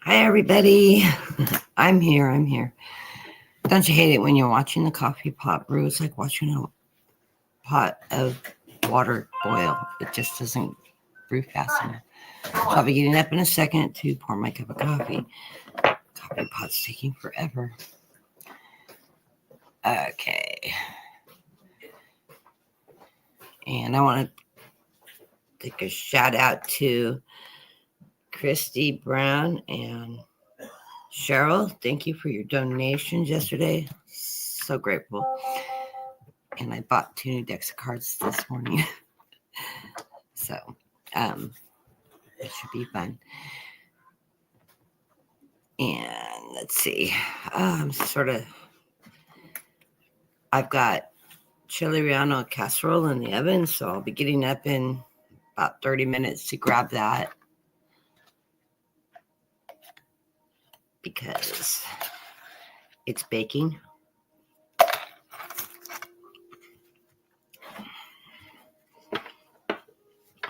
Hi, everybody. I'm here. Don't you hate it when you're watching the coffee pot brew? It's like watching a pot of water boil. It just doesn't brew fast enough. So I'll be getting up in a second to pour my cup of coffee. Coffee pot's taking forever. Okay. And I want to take a shout out to Christy Brown and Cheryl. Thank you for your donations yesterday. So grateful. And I bought 2 new decks of cards this morning. So, it should be fun. And let's see. I've got chili relleno casserole in the oven, so I'll be getting up in about 30 minutes to grab that because it's baking.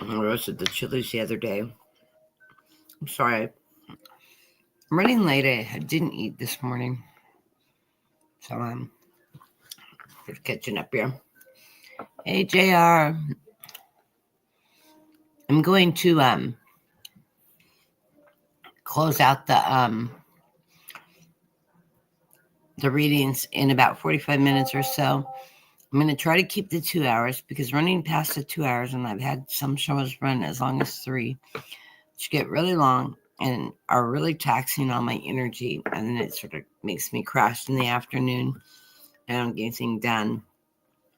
I roasted the chilies the other day. I'm sorry. I'm running late. I didn't eat this morning. So I'm just catching up here. Hey, JR. I'm going to close out the readings in about 45 minutes or so. I'm going to try to keep the 2 hours because running past the 2 hours, and I've had some shows run as long as 3, which get really long and are really taxing on my energy. And then it sort of makes me crash in the afternoon and I don't get anything done.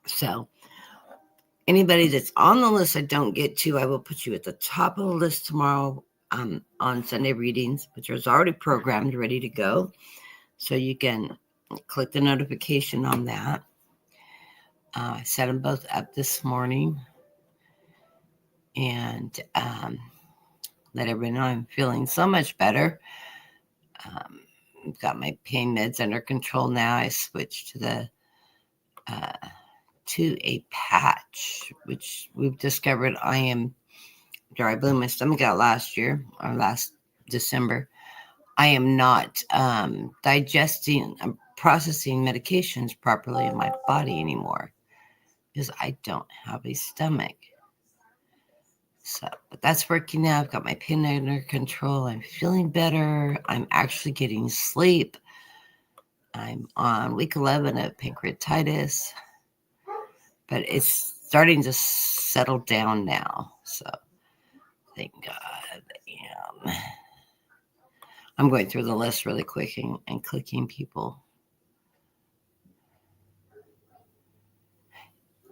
So anybody that's on the list I don't get to, I will put you at the top of the list tomorrow on Sunday readings, which is already programmed, ready to go. So you can click the notification on that. I set them both up this morning and let everybody know I'm feeling so much better. I've got my pain meds under control now. I switched to a patch, which we've discovered after I blew my stomach out last December, I am not digesting, processing medications properly in my body anymore because I don't have a stomach. So, but that's working now. I've got my pain under control. I'm feeling better. I'm actually getting sleep. I'm on week 11 of pancreatitis, but it's starting to settle down now. So, thank God. I'm going through the list really quick and clicking people.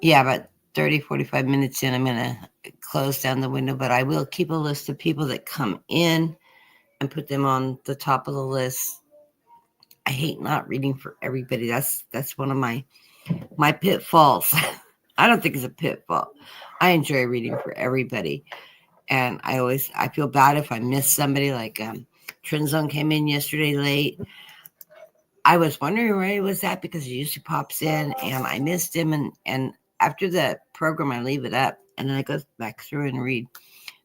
Yeah, about 30, 45 minutes in, I'm going to close down the window, but I will keep a list of people that come in and put them on the top of the list. I hate not reading for everybody. That's one of my pitfalls. I don't think it's a pitfall. I enjoy reading for everybody. And I feel bad if I miss somebody. Like Timezone came in yesterday late. I was wondering where he was at because he usually pops in and I missed him. And after the program, I leave it up and then I go back through and read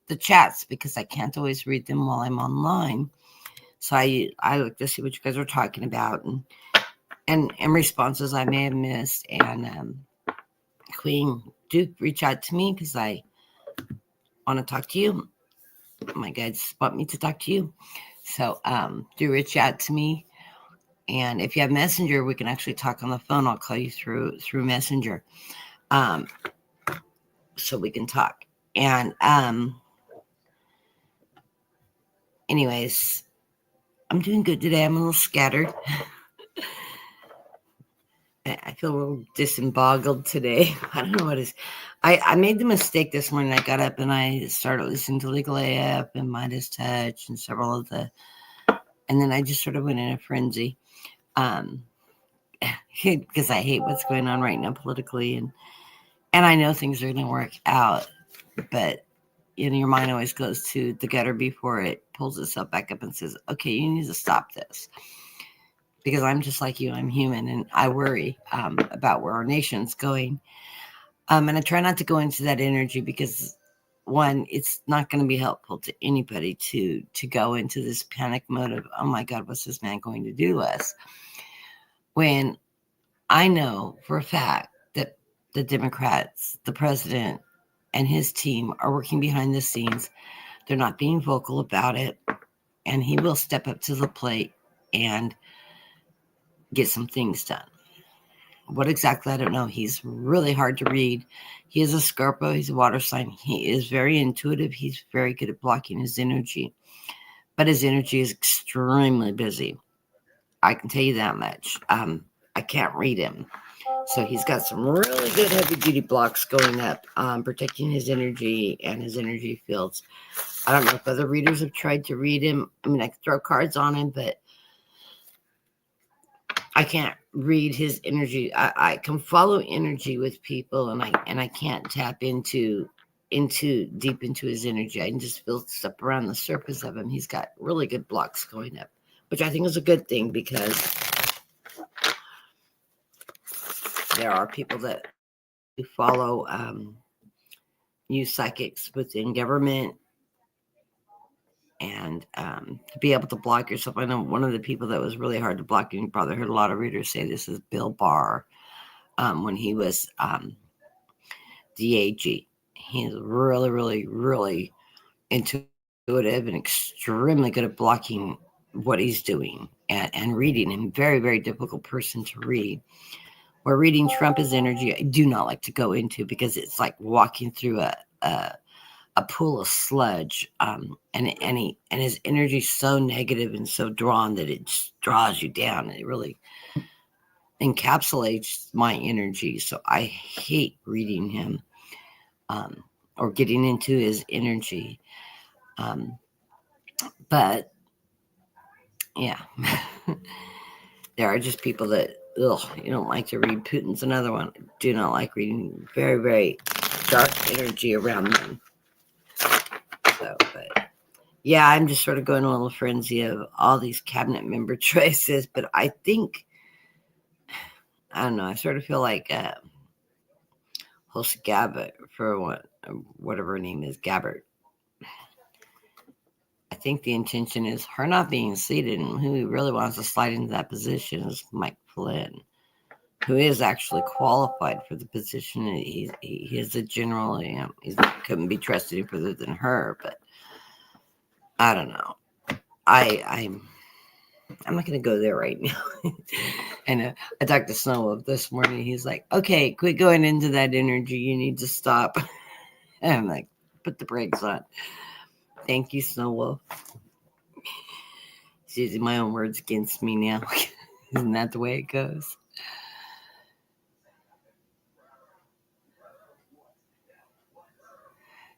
the chats because I can't always read them while I'm online. So I look to see what you guys are talking about and responses I may have missed. And Queen Duke, reach out to me because I want to talk to you. My guides want me to talk to you. So do reach out to me. And if you have Messenger, we can actually talk on the phone. I'll call you through Messenger. So we can talk. And anyways, I'm doing good today. I'm a little scattered. I feel a little disemboggled today. I don't know what it is. I made the mistake this morning. I got up and I started listening to Legal AF and Midas Touch and several of and then I just sort of went in a frenzy. Because I hate what's going on right now politically, and I know things are going to work out, but your mind always goes to the gutter before it pulls itself back up and says, okay, you need to stop this. Because I'm just like you, I'm human, and I worry about where our nation's going. And I try not to go into that energy because one, it's not going to be helpful to anybody to go into this panic mode of, oh my God, what's this man going to do to us? When I know for a fact that the Democrats, the president, and his team are working behind the scenes. They're not being vocal about it, and he will step up to the plate and get some things done. What exactly, I don't know. He's really hard to read. He is a Scorpio. He's a water sign. He is very intuitive. He's very good at blocking his energy. But his energy is extremely busy. I can tell you that much. I can't read him. So he's got some really good heavy-duty blocks going up, protecting his energy and his energy fields. I don't know if other readers have tried to read him. I mean, I could throw cards on him, but I can't read his energy. I can follow energy with people, and I can't tap into deep into his energy. I can just feel stuff around the surface of him. He's got really good blocks going up, which I think is a good thing, because there are people that follow use psychics within government, and to be able to block yourself. I know one of the people that was really hard to block, and you probably heard a lot of readers say this, is Bill Barr. When he was the AG, he's really, really, really intuitive and extremely good at blocking what he's doing and reading him. Very, very difficult person to read. Where reading Trump's energy, I do not like to go into, because it's like walking through a pool of sludge, and his energy is so negative and so drawn that it just draws you down, and it really encapsulates my energy. So I hate reading him, or getting into his energy. But yeah, there are just people that, you don't like to read. Putin's another one. Do not like reading very, very dark energy around them. So, but yeah, I'm just sort of going on a little frenzy of all these cabinet member choices. But I think, I don't know, I sort of feel like Hulse Gabbard, for whatever her name is, Gabbard. I think the intention is her not being seated, and who really wants to slide into that position is Mike Flynn, who is actually qualified for the position. He is a general. He couldn't be trusted any further than her, but I don't know. I'm not going to go there right now. And I talked to Snow this morning. He's like, okay, quit going into that energy. You need to stop. And I'm like, put the brakes on. Thank you, Snow Wolf. He's using my own words against me now. Isn't that the way it goes?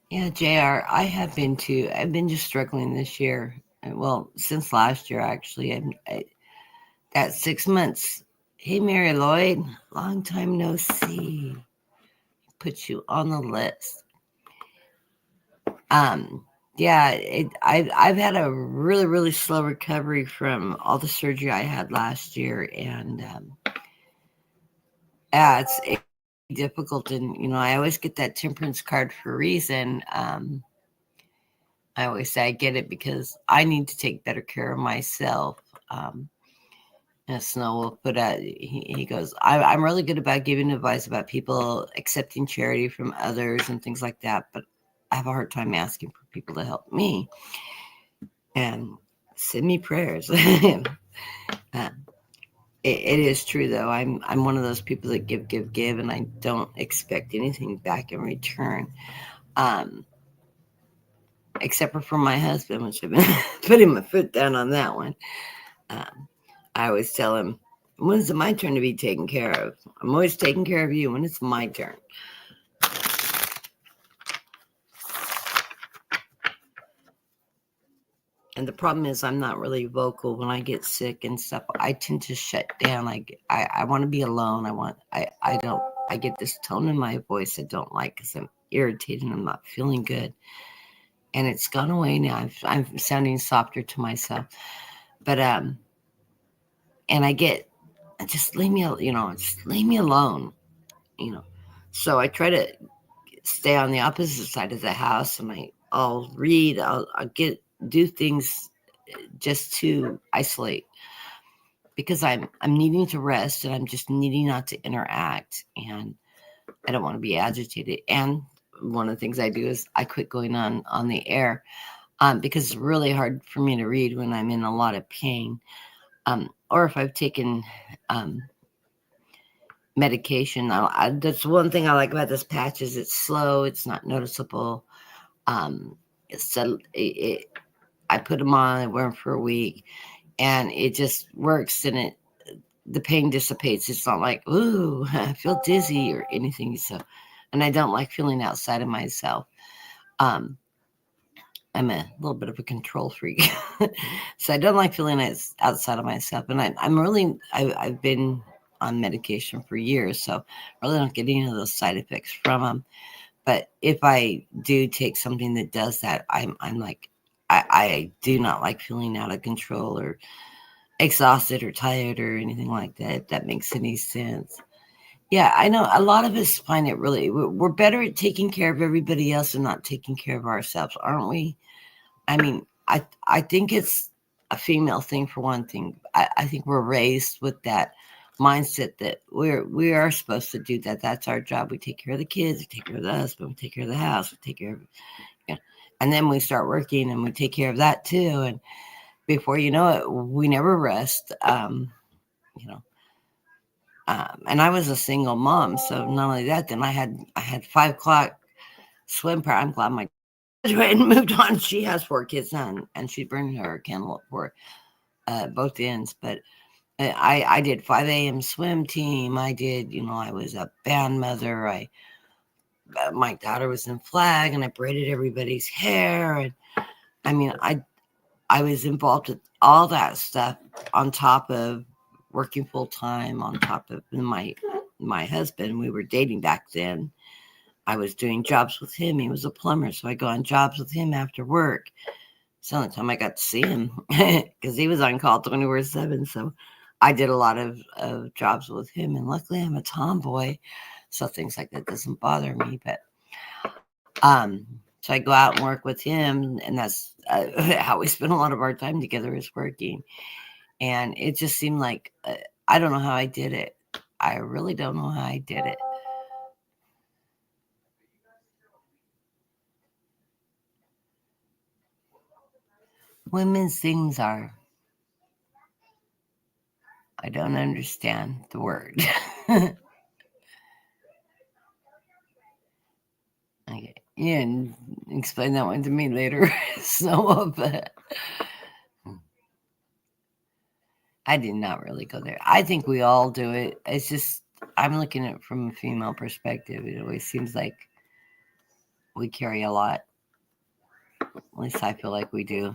Yeah, JR, I've been just struggling this year. Well, since last year, actually. I got 6 months. Hey, Mary Lloyd, long time no see. Put you on the list. Yeah, I've had a really, really slow recovery from all the surgery I had last year, and yeah, it's difficult. And I always get that temperance card for a reason. I always say I get it because I need to take better care of myself. And Snow will put out, he goes, I'm really good about giving advice about people accepting charity from others and things like that, but I have a hard time asking for people to help me. And send me prayers. It is true, though. I'm one of those people that give, and I don't expect anything back in return. Except for from my husband, which I've been putting my foot down on that one. I always tell him, when is it my turn to be taken care of? I'm always taking care of you when it's my turn. And the problem is I'm not really vocal when I get sick and stuff. I tend to shut down. I want to be alone. I get this tone in my voice I don't like, because I'm irritated and I'm not feeling good. And it's gone away now. I'm sounding softer to myself. But and I get, just leave me alone. So I try to stay on the opposite side of the house, and I'll read. I'll do things just to isolate, because I'm needing to rest, and I'm just needing not to interact, and I don't want to be agitated. And one of the things I do is I quit going on the air, because it's really hard for me to read when I'm in a lot of pain, or if I've taken medication. That's one thing I like about this patch is it's slow, it's not noticeable. I put them on, I wear them for a week, and it just works, and the pain dissipates. It's not like, ooh, I feel dizzy or anything. So, and I don't like feeling outside of myself. I'm a little bit of a control freak, so I don't like feeling outside of myself. And I've been on medication for years, so I really don't get any of those side effects from them. But if I do take something that does that, I'm like, I do not like feeling out of control or exhausted or tired or anything like that, if that makes any sense. Yeah, I know a lot of us find it really, we're better at taking care of everybody else and not taking care of ourselves, aren't we? I mean, I think it's a female thing for one thing. I think we're raised with that mindset that we are supposed to do that. That's our job. We take care of the kids, we take care of the husband, we take care of the house, we take care of, and then we start working and we take care of that too. And before you know it, we never rest. You know, and I was a single mom, so not only that, then I had 5 o'clock swim part. I'm glad my graduated and moved on. She has 4 kids now, and she burned her candle for both ends. But I did 5 a.m. swim team. I did, I was a band mother. My daughter was in flag, and I braided everybody's hair. And I mean, I was involved with all that stuff on top of working full time, on top of my husband. We were dating back then. I was doing jobs with him. He was a plumber, so I go on jobs with him after work. It's the only time I got to see him because he was on call 24/7. So I did a lot of jobs with him, and luckily I'm a tomboy, so things like that doesn't bother me. But so I go out and work with him, and that's how we spend a lot of our time together, is working. And it just seemed like I don't know how I did it. I really don't know how I did it. Women's things are, I don't understand the word. Okay. Yeah, and explain that one to me later. So, but I did not really go there. I think we all do it. It's just, I'm looking at it from a female perspective. It always seems like we carry a lot. At least I feel like we do.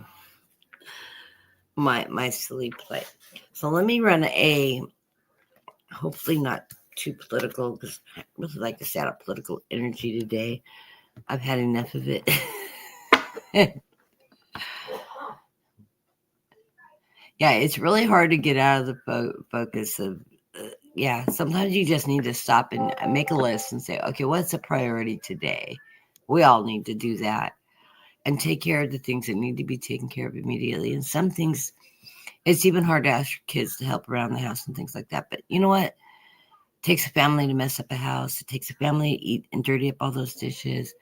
My silly play. So let me run hopefully not too political, because I really like to set up political energy today. I've had enough of it. Yeah, it's really hard to get out of the focus of, sometimes you just need to stop and make a list and say, okay, what's a priority today? We all need to do that and take care of the things that need to be taken care of immediately. And some things, it's even hard to ask your kids to help around the house and things like that. But you know what? It takes a family to mess up a house. It takes a family to eat and dirty up all those dishes.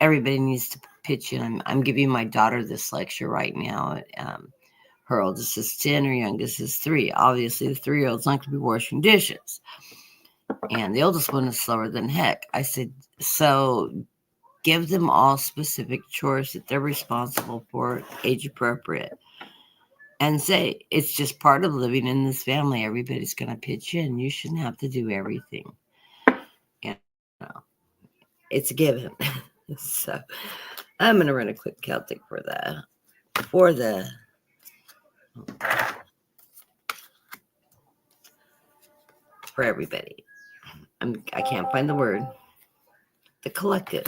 Everybody needs to pitch in. I'm giving my daughter this lecture right now. Her oldest is 10, her youngest is 3. Obviously, the 3-year-old's not going to be washing dishes. And the oldest one is slower than heck. I said, so give them all specific chores that they're responsible for, age appropriate. And say, it's just part of living in this family. Everybody's going to pitch in. You shouldn't have to do everything. It's a given. So I'm going to run a quick Celtic for everybody. I can't find the word. The collective.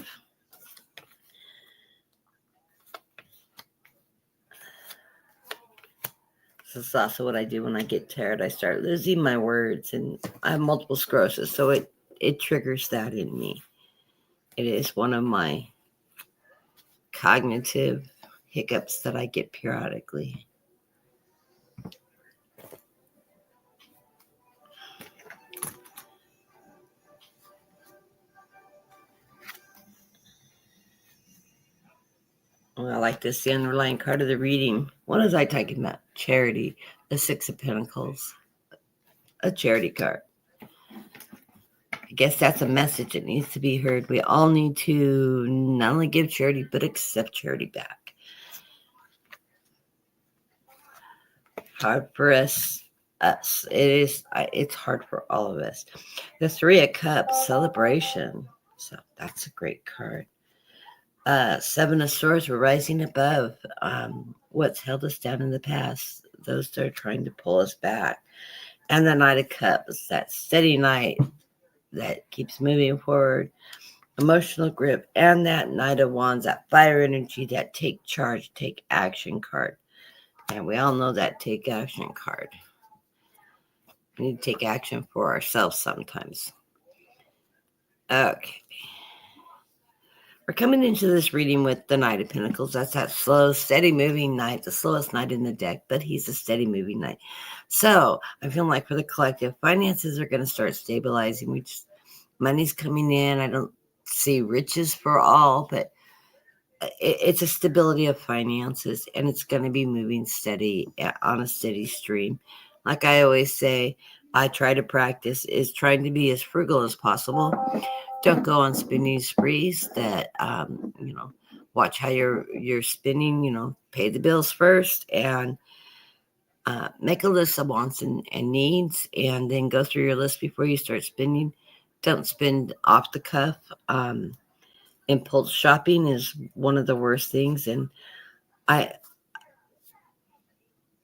This is also what I do when I get tired. I start losing my words, and I have multiple sclerosis, so it triggers that in me. It is one of my cognitive hiccups that I get periodically. Well, I like this, the underlying card of the reading. What was I talking about? Charity, the Six of Pentacles, a charity card. I guess that's a message that needs to be heard. We all need to not only give charity, but accept charity back. Hard for us. It's hard for all of us. The Three of Cups, celebration. So that's a great card. Seven of Swords, we're rising above what's held us down in the past. Those that are trying to pull us back. And the Knight of Cups, that steady knight that keeps moving forward. Emotional grip. And that Knight of Wands, that fire energy, that take charge, take action card. And we all know that take action card. We need to take action for ourselves sometimes. Okay. We're coming into this reading with the Knight of Pentacles. That's that slow, steady moving knight, the slowest knight in the deck, but he's a steady moving knight. So I'm feeling like for the collective, finances are going to start stabilizing. Money's coming in. I don't see riches for all, but it's a stability of finances, and it's going to be moving steady on a steady stream. Like I always say, I try to practice is trying to be as frugal as possible. Don't go on spending sprees that, watch how you're spending, pay the bills first and make a list of wants and needs, and then go through your list before you start spending. Don't spend off the cuff. Impulse shopping is one of the worst things. And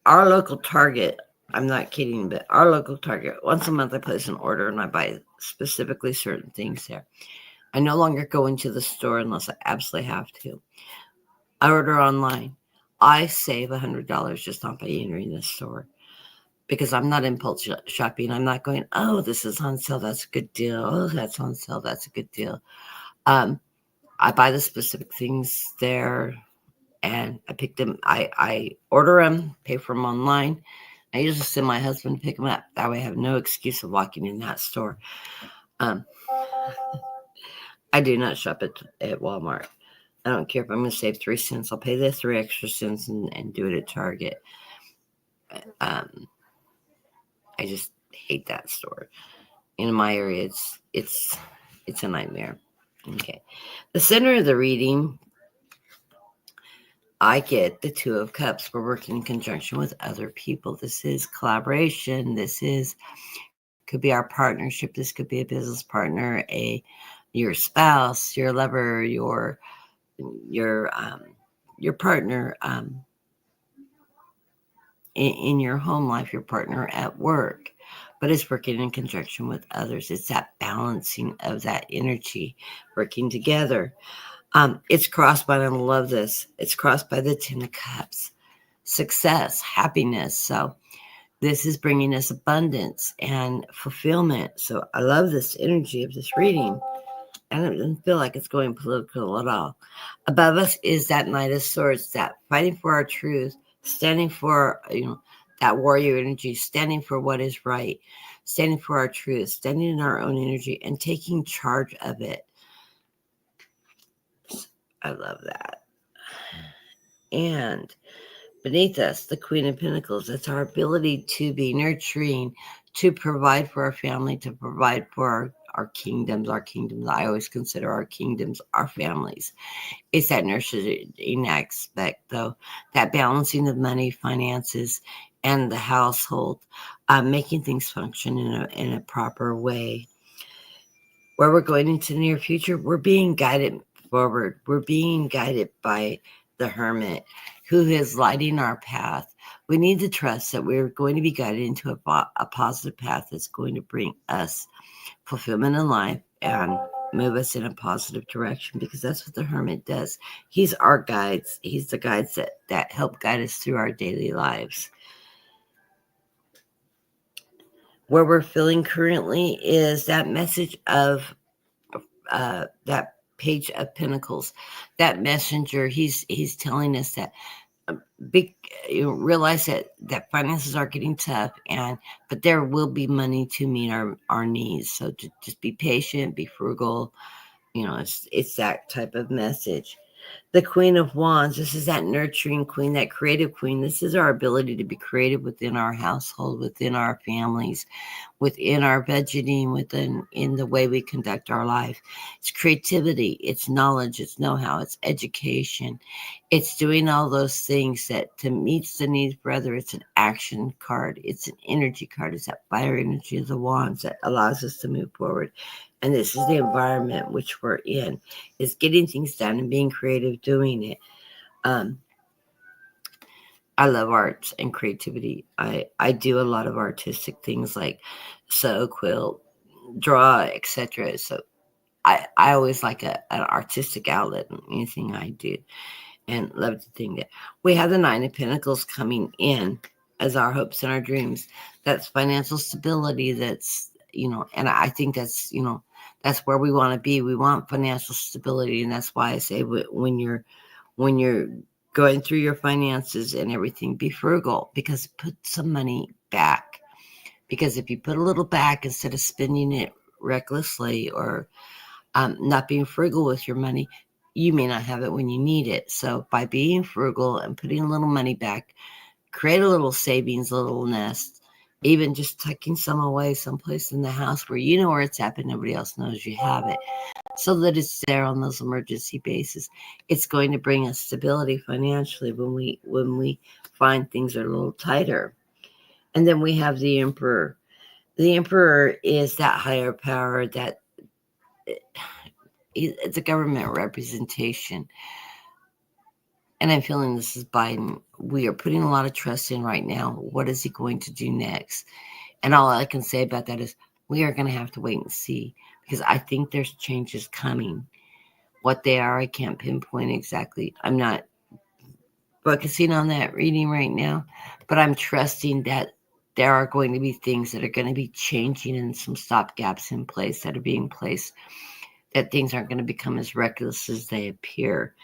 our local Target, I'm not kidding, but our local Target, once a month I place an order and I buy specifically certain things there. I no longer go into the store unless I absolutely have to. I order online. I save $100 just on by entering the store because I'm not impulse shopping. I'm not going, oh, this is on sale. That's a good deal. Oh, that's on sale. That's a good deal. I buy the specific things there and I pick them. I order them, pay for them online. I usually send my husband to pick them up. That way I have no excuse of walking in that store. I do not shop at Walmart. I don't care if I'm going to save 3 cents. I'll pay the 3 extra cents and do it at Target. I just hate that store. In my area, it's a nightmare. Okay. The center of the reading, I get the Two of Cups. We're working in conjunction with other people. This is collaboration. Could be our partnership. This could be a business partner, your spouse, your lover, your partner in your home life, your partner at work, but it's working in conjunction with others. It's that balancing of that energy, working together. It's crossed by, and I love this, it's crossed by the Ten of Cups, success, happiness. So this is bringing us abundance and fulfillment. So I love this energy of this reading. And it doesn't feel like it's going political at all. Above us is that Knight of Swords, that fighting for our truth, standing for, that warrior energy, standing for what is right, standing for our truth, standing in our own energy and taking charge of it. I love that. And beneath us, the Queen of Pentacles. It's our ability to be nurturing, to provide for our family, to provide for our kingdoms. Our kingdoms, I always consider our kingdoms our families. It's that nurturing aspect, though, that balancing of money, finances, and the household, making things function in a proper way. Where we're going into the near future, we're being guided forward. We're being guided by the Hermit, who is lighting our path. We need to trust that we're going to be guided into a positive path that's going to bring us fulfillment in life and move us in a positive direction, because that's what the Hermit does. He's our guides. He's the guides that help guide us through our daily lives. Where we're feeling currently is that message of that Page of Pentacles. That messenger, he's telling us that big, realize that finances are getting tough, but there will be money to meet our needs. So just be patient, be frugal. It's that type of message. The Queen of Wands, this is that nurturing queen, that creative queen. This is our ability to be creative within our household, within our families, within our budgeting, in the way we conduct our life. It's creativity, it's knowledge, it's know-how, it's education. It's doing all those things that to meet the needs, brother. It's an action card. It's an energy card. It's that fire energy of the wands that allows us to move forward. And this is the environment which we're in, is getting things done and being creative doing it. I love arts and creativity. I do a lot of artistic things like sew, quilt, draw, etc. So I always like an artistic outlet in anything I do, and love to think that we have the Nine of Pentacles coming in as our hopes and our dreams. That's financial stability. That's, and I think that's, that's where we want to be. We want financial stability. And that's why I say when you're going through your finances and everything, be frugal, because put some money back. Because if you put a little back instead of spending it recklessly or not being frugal with your money, you may not have it when you need it. So by being frugal and putting a little money back, create a little savings, a little nest, even just tucking some away someplace in the house where you know where it's at, but nobody else knows you have it, so that it's there on those emergency bases. It's going to bring us stability financially when we find things are a little tighter. And then we have the Emperor. The Emperor is that higher power, that it's a government representation. And I'm feeling this is Biden. We are putting a lot of trust in right now. What is he going to do next? And all I can say about that is we are going to have to wait and see, because I think there's changes coming. What they are, I can't pinpoint exactly. I'm not focusing on that reading right now, but I'm trusting that there are going to be things that are going to be changing and some stopgaps in place that are being placed, that things aren't going to become as reckless as they appear.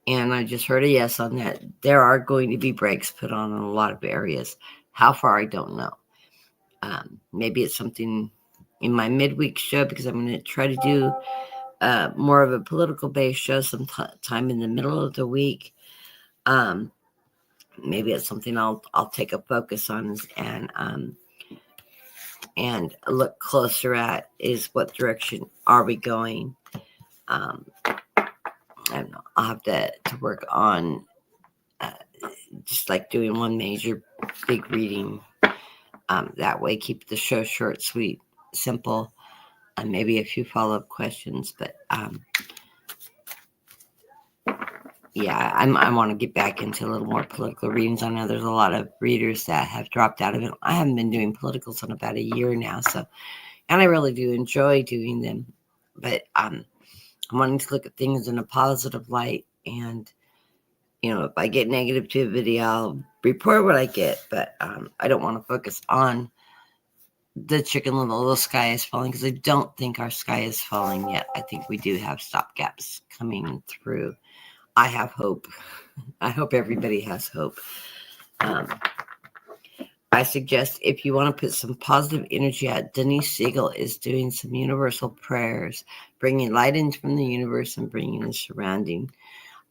And I just heard a yes on that. There are going to be brakes put on in a lot of areas. How far, I don't know. Maybe it's something in my midweek show, because I'm going to try to do more of a political based show sometime in the middle of the week. Maybe it's something I'll take a focus on and look closer at, is what direction are we going. I don't know. I'll have to work on just like doing one major big reading. That way, keep the show short, sweet, simple, and maybe a few follow-up questions. But yeah, I want to get back into a little more political readings. I know there's a lot of readers that have dropped out of it. I haven't been doing politicals in about a year now, and I really do enjoy doing them. But I'm wanting to look at things in a positive light, and if I get negativity, I'll report what I get. But I don't want to focus on the Chicken Little, the sky is falling, because I don't think our sky is falling yet. I think we do have stopgaps coming through. I have hope. I hope everybody has hope. I suggest, if you want to put some positive energy out, Denise Siegel is doing some universal prayers, bringing light in from the universe and bringing and surrounding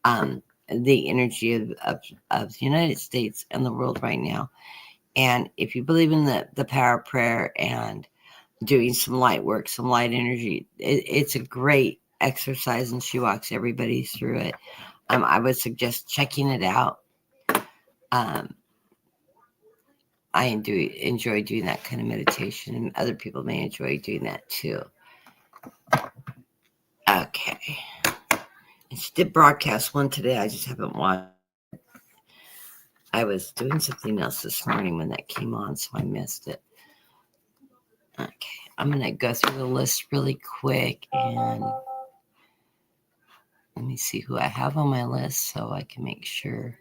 the energy of the United States and the world right now. And if you believe in the power of prayer and doing some light work, some light energy, it's a great exercise, and she walks everybody through it. I would suggest checking it out. I enjoy doing that kind of meditation, and other people may enjoy doing that too. Okay. And she did broadcast one today. I just haven't watched. I was doing something else this morning when that came on, so I missed it. Okay. I'm going to go through the list really quick, and let me see who I have on my list so I can make sure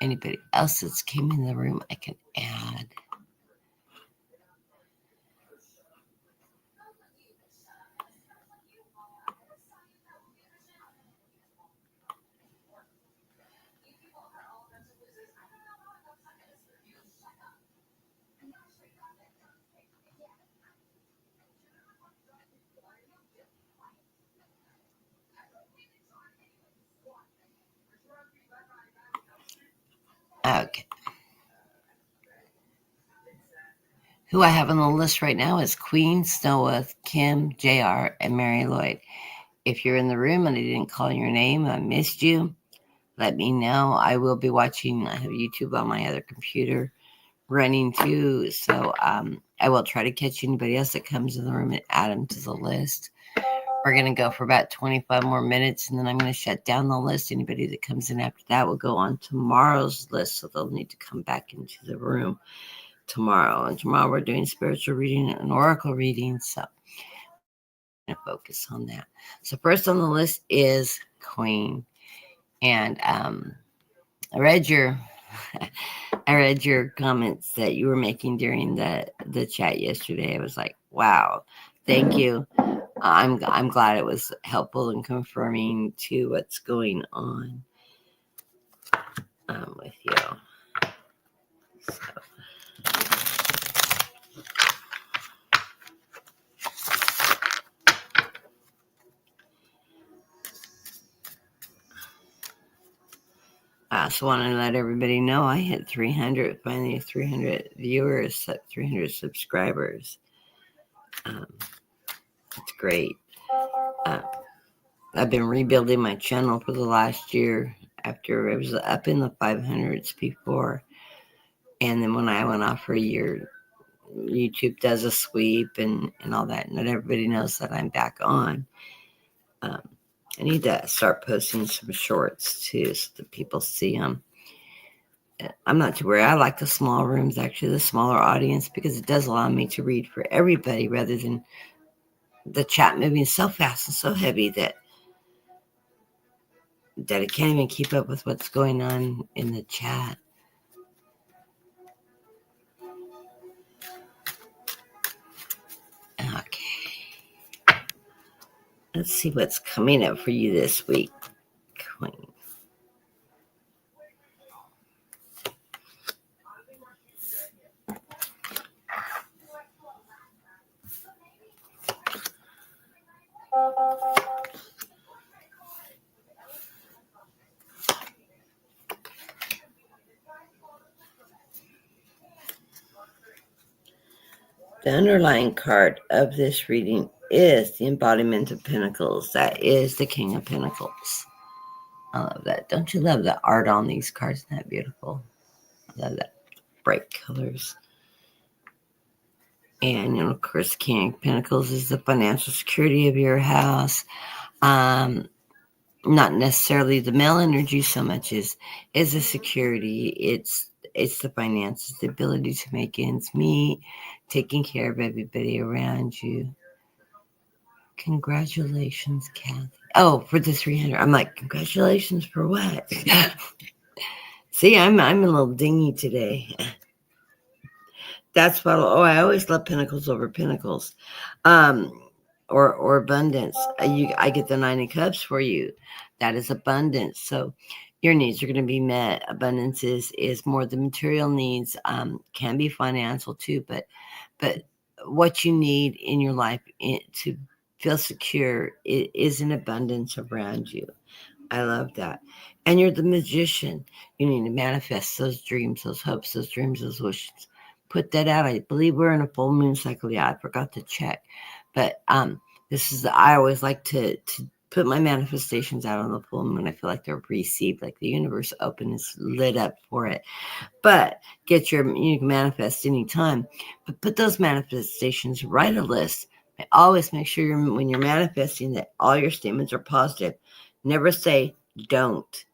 anybody else that's came in the room I can add. Who I have on the list right now is Queen, Snoweth, Kim, JR, and Mary Lloyd. If you're in the room and I didn't call your name, I missed you, let me know. I will be watching. I have YouTube on my other computer running too. So I will try to catch anybody else that comes in the room and add them to the list. We're going to go for about 25 more minutes, and then I'm going to shut down the list. Anybody that comes in after that will go on tomorrow's list, so they'll need to come back into the room tomorrow. And tomorrow we're doing spiritual reading and oracle reading, so I'm going to focus on that. So first on the list is Queen. And I read your comments that you were making during the chat yesterday. I was like, wow, thank you. I'm glad it was helpful in confirming to what's going on with you. I also want to let everybody know I hit 300, finally 300 viewers, 300 subscribers. It's great. I've been rebuilding my channel for the last year after it was up in the 500s before. And then when I went off for a year, YouTube does a sweep and all that. And everybody knows that I'm back on. I need to start posting some shorts too so that people see them. I'm not too worried. I like the small rooms, actually, the smaller audience, because it does allow me to read for everybody rather than the chat moving so fast and so heavy that I can't even keep up with what's going on in the chat. Okay. Let's see what's coming up for you this week, Queen. The underlying card of this reading is the embodiment of Pentacles. That is the King of Pentacles. I love that. Don't you love the art on these cards? Isn't that beautiful? I love that. Bright colors. And, of course, King of Pentacles is the financial security of your house. Not necessarily the male energy so much as the security. It's the finances, the ability to make ends meet, taking care of everybody around you. Congratulations, Kathy. Oh, for the 300. I'm like, congratulations for what? See, I'm a little dingy today. That's what. Oh, I always love Pentacles over Pentacles, or abundance. I get the 9 of Cups for you. That is abundance. So your needs are going to be met. Abundance is more the material needs. Can be financial too, but what you need in your life to feel secure is an abundance around you. I love that. And you're the magician. You need to manifest those dreams, those hopes, those dreams, those wishes. Put that out. I believe we're in a full moon cycle. Yeah, I forgot to check. But this is, I always like to put my manifestations out on the full moon. I feel like they're received, like the universe open is lit up for it. But you can manifest anytime. But put those manifestations, write a list. Always make sure when you're manifesting that all your statements are positive. Never say don't.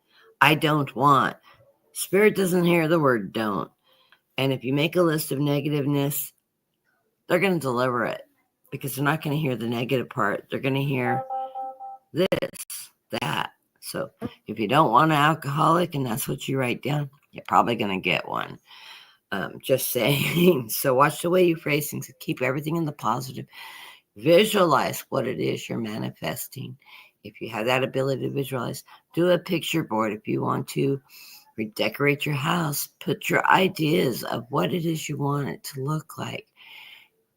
I don't want. Spirit doesn't hear the word don't. And if you make a list of negativeness, they're going to deliver it because they're not going to hear the negative part. They're going to hear this, that. So if you don't want an alcoholic and that's what you write down, you're probably going to get one. Just saying. So watch the way you phrase things. Keep everything in the positive. Visualize what it is you're manifesting. If you have that ability to visualize, do a picture board. If you want to redecorate your house, put your ideas of what it is you want it to look like.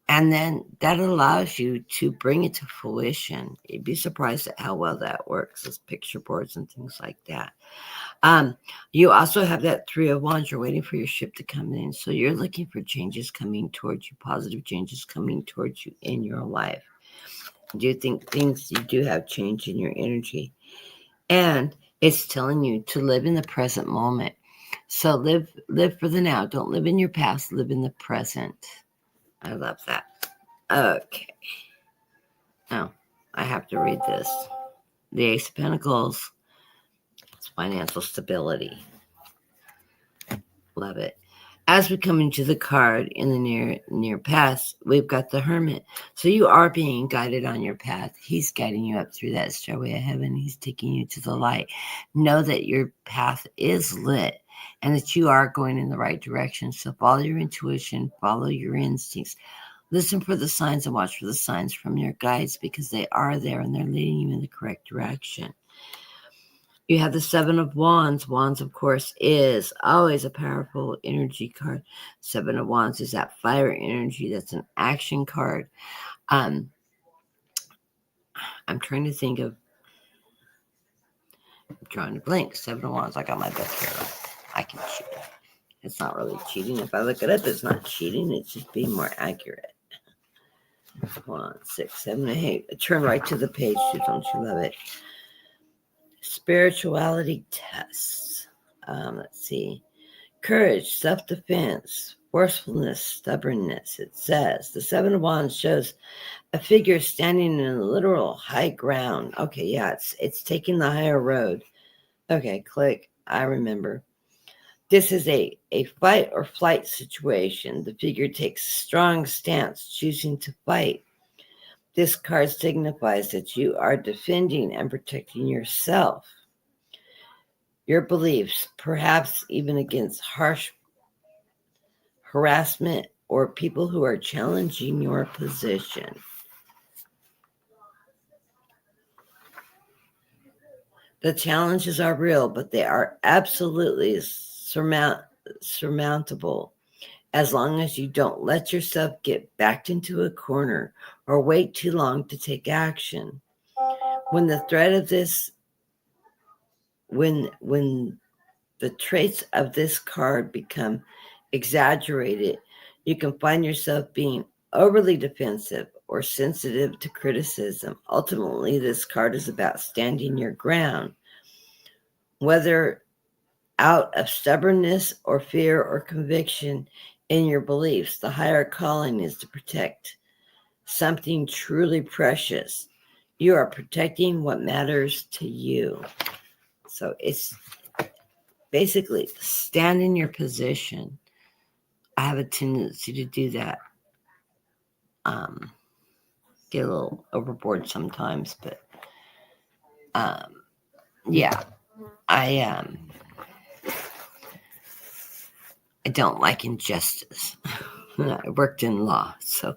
And then that allows you to bring it to fruition. You'd be surprised at how well that works as picture boards and things like that. You also have that Three of Wands. You're waiting for your ship to come in. So you're looking for changes coming towards you, positive changes coming towards you in your life. Do you think things, you do have change in your energy? And it's telling you to live in the present moment. So live for the now. Don't live in your past. Live in the present. I love that. Okay. Now, I have to read this. The Ace of Pentacles. It's financial stability. Love it. As we come into the card in the near past, we've got the Hermit. So you are being guided on your path. He's guiding you up through that stairway of heaven. He's taking you to the light. Know that your path is lit and that you are going in the right direction. So follow your intuition, follow your instincts. Listen for the signs and watch for the signs from your guides, because they are there and they're leading you in the correct direction. You have the Seven of Wands. Wands, of course, is always a powerful energy card. Seven of Wands is that fire energy. That's an action card. I'm trying to think of, I'm trying to blink. Seven of Wands. I got my book here. I can cheat. It's not really cheating. If I look it up, it's not cheating. It's just being more accurate. 1, 6, 7, 8. Turn right to the page, too. Don't you love it? Spirituality tests. Let's see. Courage, self-defense, forcefulness, stubbornness. It says the Seven of Wands shows a figure standing in a literal high ground. Okay, yeah, it's taking the higher road. Okay, click. I remember. This is a fight or flight situation. The figure takes a strong stance, choosing to fight. This card signifies that you are defending and protecting yourself, your beliefs, perhaps even against harsh harassment or people who are challenging your position. The challenges are real, but they are absolutely surmountable, as long as you don't let yourself get backed into a corner or wait too long to take action. When the threat of this, when the traits of this card become exaggerated, you can find yourself being overly defensive or sensitive to criticism. Ultimately, this card is about standing your ground, whether out of stubbornness or fear or conviction in your beliefs. The higher calling is to protect something truly precious. You are protecting what matters to you. So it's basically stand in your position. I have a tendency to do that. Get a little overboard sometimes, but yeah, I don't like injustice. I worked in law, so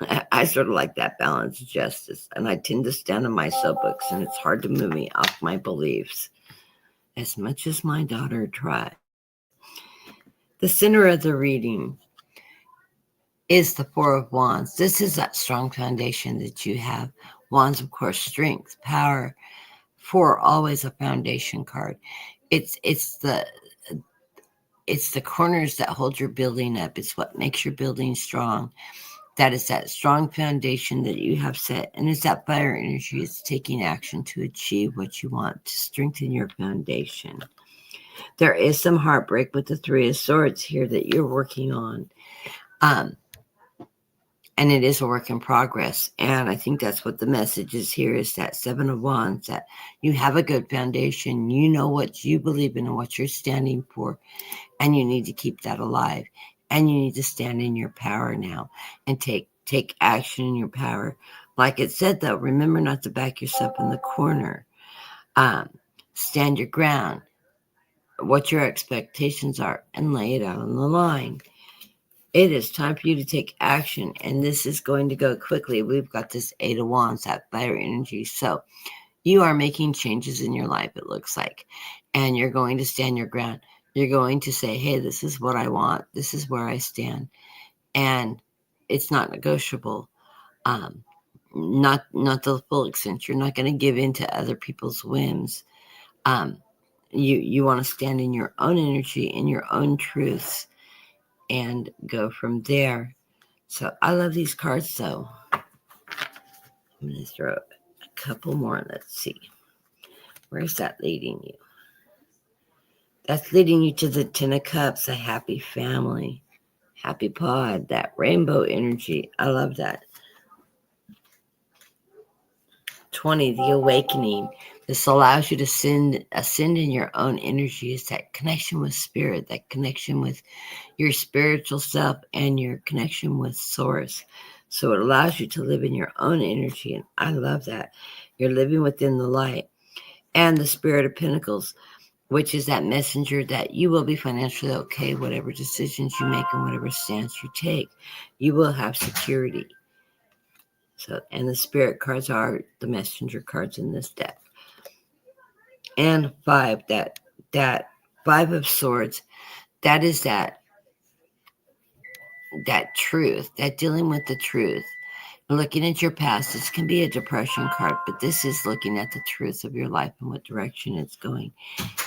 I sort of like that balance of justice, and I tend to stand on my soapbox, and it's hard to move me off my beliefs, as much as my daughter tried. The center of the reading is the Four of Wands. This is that strong foundation that you have. Wands, of course, strength, power. Four, always a foundation card. It's the corners that hold your building up. It's what makes your building strong. That is that strong foundation that you have set. And it's that fire energy. It's taking action to achieve what you want, to strengthen your foundation. There is some heartbreak with the Three of Swords here that you're working on. And it is a work in progress. And I think that's what the message is here, is that Seven of Wands, that you have a good foundation. You know what you believe in and what you're standing for. And you need to keep that alive. And you need to stand in your power now and take action in your power. Like it said, though, remember not to back yourself in the corner. Stand your ground, what your expectations are, and lay it out on the line. It is time for you to take action, and this is going to go quickly. We've got this Eight of Wands, that fire energy. So you are making changes in your life, it looks like, and you're going to stand your ground. You're going to say, hey, this is what I want. This is where I stand. And it's not negotiable. Not the full extent. You're not going to give in to other people's whims. You want to stand in your own energy, in your own truths, and go from there. So I love these cards, though. I'm going to throw a couple more. Let's see. Where's that leading you? That's leading you to the Ten of Cups, a happy family, happy pod, that rainbow energy. I love that. 20, the awakening. This allows you to ascend in your own energy. It's that connection with spirit, that connection with your spiritual self and your connection with source. So it allows you to live in your own energy. And I love that. You're living within the light. And the Spirit of Pentacles, which is that messenger that you will be financially okay, whatever decisions you make and whatever stance you take. You will have security. So, and the spirit cards are the messenger cards in this deck. And 5, that 5 of Swords, that is that truth, that dealing with the truth. Looking at your past, this can be a depression card, but this is looking at the truth of your life and what direction it's going.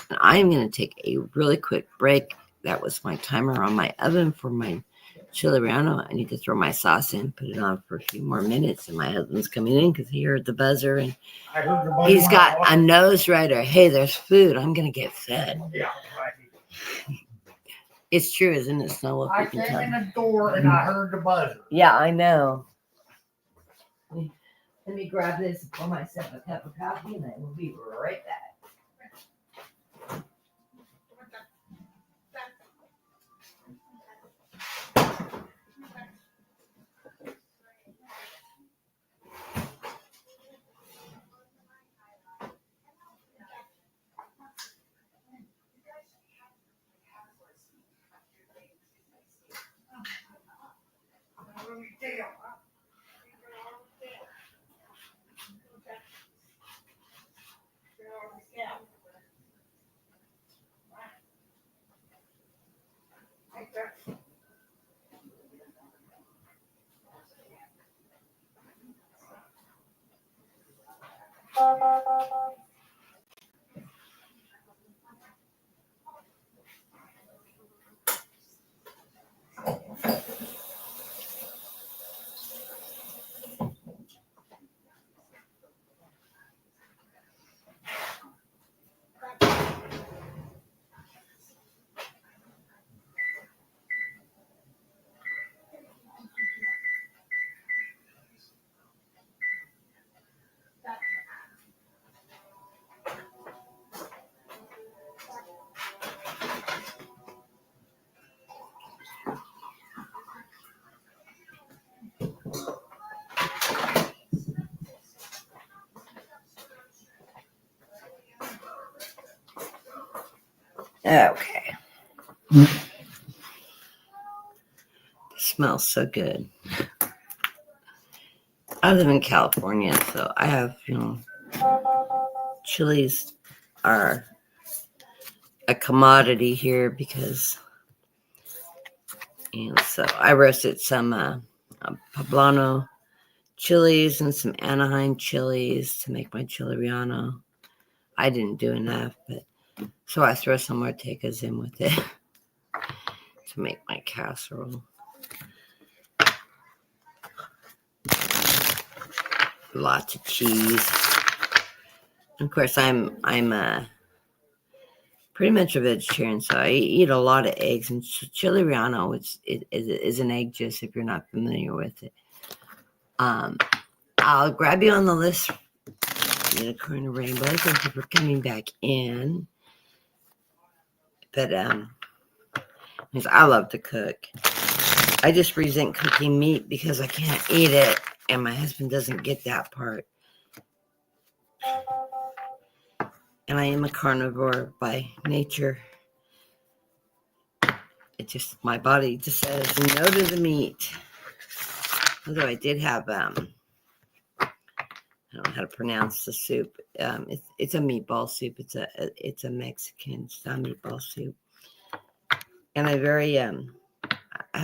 And I'm going to take a really quick break. That was my timer on my oven for my chili relleno. I need to throw my sauce in, put it on for a few more minutes. And my husband's coming in because he heard the buzzer. And he's got a nose writer. Hey, there's food. I'm going to get fed. Yeah, right. It's true, isn't it, Snow? I came in the door and I heard the buzzer. Yeah, I know. Let me grab this and pour myself a cup of coffee, and I will be right back. Okay. It smells so good. I live in California, so I have, chilies are a commodity here because, so I roasted some poblano chilies and some Anaheim chilies to make my chili relleno. I didn't do enough, but so I throw some Ortegas in with it to make my casserole. Lots of cheese. Of course, I'm pretty much a vegetarian, so I eat a lot of eggs. And chili relleno, which is an egg juice, if you're not familiar with it. I'll grab you on the list. Unicorn Rainbow. Thank you for coming back in. But because I love to cook. I just resent cooking meat because I can't eat it, and my husband doesn't get that part. And I am a carnivore by nature. It just, my body just says no to the meat. Although I did have, I don't know how to pronounce the soup. It's a meatball soup. It's a Mexican style meatball soup. And I have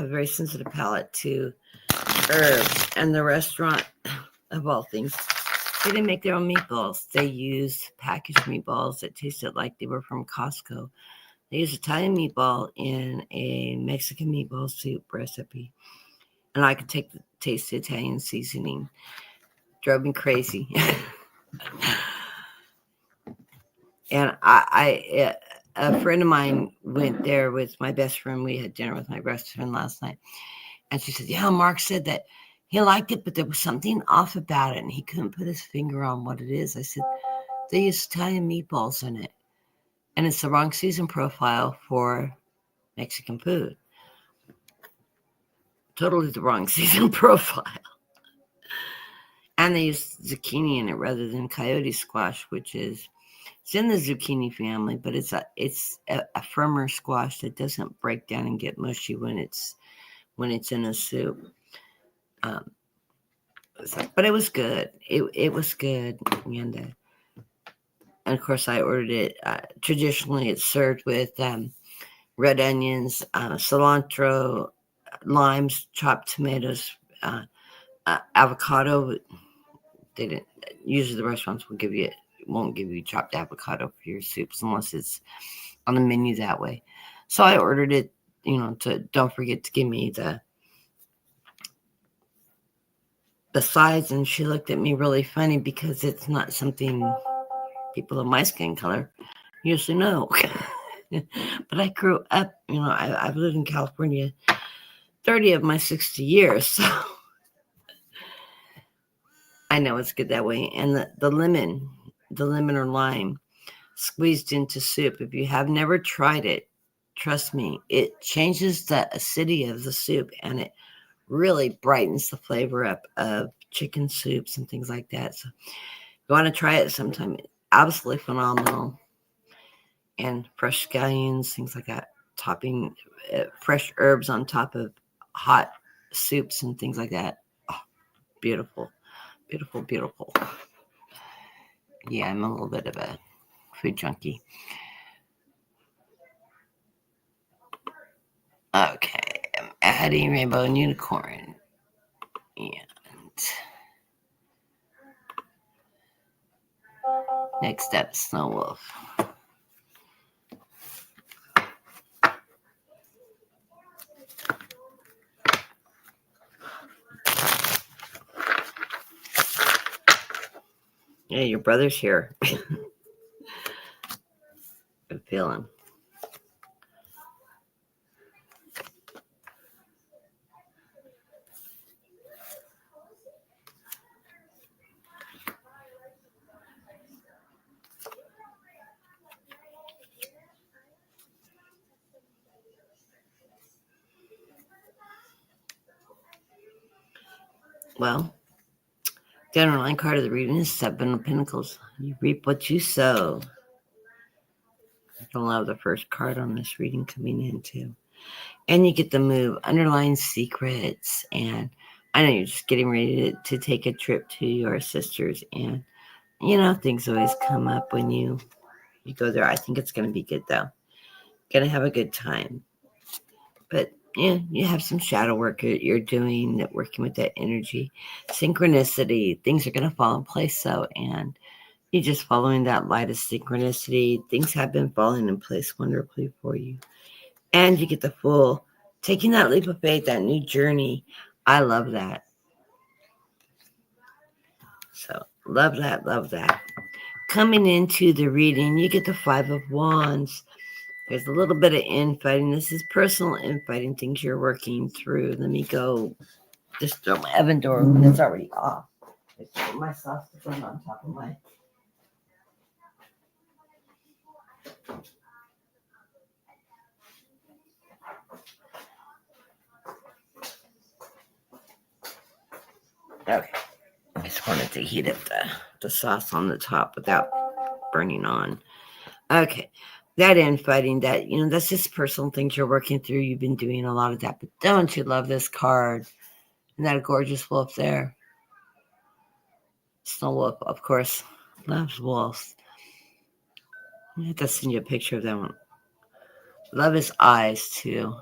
a very sensitive palate to herbs. And the restaurant, of all things, they didn't make their own meatballs. They used packaged meatballs that tasted like they were from Costco. They used Italian meatball in a Mexican meatball soup recipe. And I could taste the Italian seasoning. Drove me crazy. And a friend of mine went there with my best friend. We had dinner with my best friend last night. And she said, yeah, Mark said that he liked it, but there was something off about it. And he couldn't put his finger on what it is. I said, they use Italian meatballs in it. And it's the wrong season profile for Mexican food. Totally the wrong season profile. And they use zucchini in it rather than coyote squash, which is, it's in the zucchini family, but it's a firmer squash that doesn't break down and get mushy when it's in a soup. But it was good. It was good, and of course I ordered it. Traditionally, it's served with red onions, cilantro, limes, chopped tomatoes, avocado. They didn't. Usually, the restaurants won't give you chopped avocado for your soups unless it's on the menu that way. So I ordered it. To don't forget to give me the sides, and she looked at me really funny because it's not something people of my skin color usually know. But I grew up, I've lived in California 30 of my 60 years, so I know it's good that way. And the lemon or lime squeezed into soup, if you have never tried it, trust me, it changes the acidity of the soup, and it really brightens the flavor up of chicken soups and things like that. So if you want to try it sometime, absolutely phenomenal. And fresh scallions, things like that, topping fresh herbs on top of hot soups and things like that. Oh, beautiful, beautiful, beautiful. Yeah, I'm a little bit of a food junkie. Okay, I'm adding rainbow and unicorn. And next up, snow wolf. Yeah, your brother's here. Good feeling. Well, the underlying card of the reading is Seven of Pentacles. You reap what you sow. I love the first card on this reading coming in too. And you get the move, underlying secrets. And I know you're just getting ready to take a trip to your sister's. And, things always come up when you go there. I think it's going to be good though. Going to have a good time. But yeah, you have some shadow work you're doing, that working with that energy. Synchronicity, things are going to fall in place though. And you're just following that light of synchronicity. Things have been falling in place wonderfully for you. And you get the full, taking that leap of faith, that new journey. I love that. So love that, love that. Coming into the reading, you get the Five of Wands. There's a little bit of infighting. This is personal infighting, things you're working through. Let me go just throw my oven door open. It's already off. My sauce is on top of my... Okay. I just wanted to heat up the sauce on the top without burning on. Okay. That infighting, that's just personal things you're working through. You've been doing a lot of that. But don't you love this card? Isn't that a gorgeous wolf there? Snow wolf, of course, loves wolves. I have to send you a picture of that one. Love his eyes, too.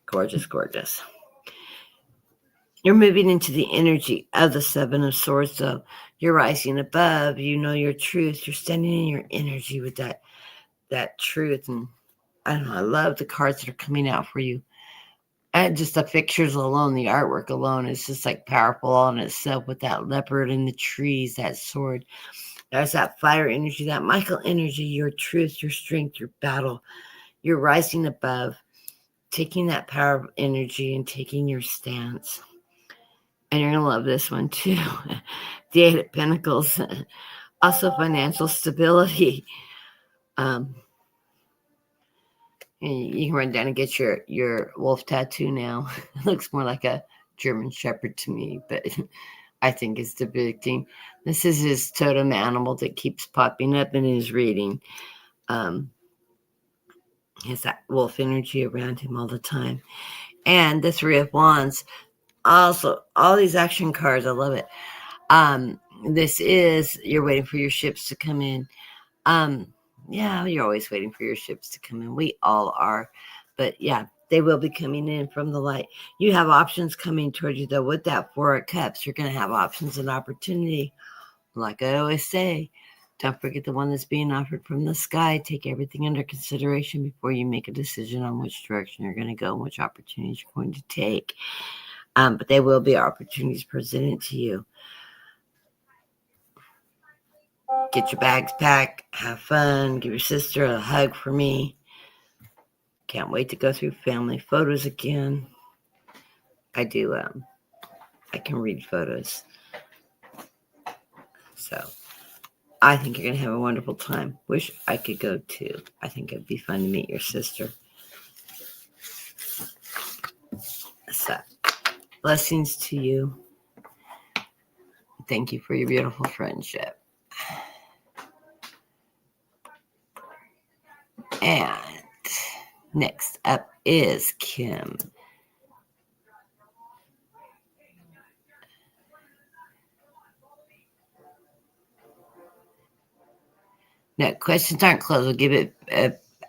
Gorgeous, gorgeous. You're moving into the energy of the Seven of Swords, so you're rising above. You know your truth. You're standing in your energy with that truth. And I don't know, I love the cards that are coming out for you. And just the pictures alone, the artwork alone is just like powerful all in itself with that leopard and the trees, that sword. There's that fire energy, that Michael energy, your truth, your strength, your battle. You're rising above, taking that power of energy and taking your stance. And you're going to love this one too. The Eight of Pentacles. Also financial stability. You can run down and get your wolf tattoo now. It looks more like a German Shepherd to me, but I think it's depicting. This is his totem animal that keeps popping up in his reading. He has that wolf energy around him all the time. And the Three of Wands. Also, all these action cards, I love it. This is, you're waiting for your ships to come in. Yeah, you're always waiting for your ships to come in. We all are. But yeah, they will be coming in from the light. You have options coming towards you, though. With that Four of Cups, you're going to have options and opportunity. Like I always say, don't forget the one that's being offered from the sky. Take everything under consideration before you make a decision on which direction you're going to go and which opportunities you're going to take. But there will be opportunities presented to you. Get your bags packed, have fun, give your sister a hug for me. Can't wait to go through family photos again. I can read photos. So I think you're going to have a wonderful time. Wish I could go too. I think it'd be fun to meet your sister. So blessings to you. Thank you for your beautiful friendship. And next up is Kim. No, questions aren't closed. We'll give it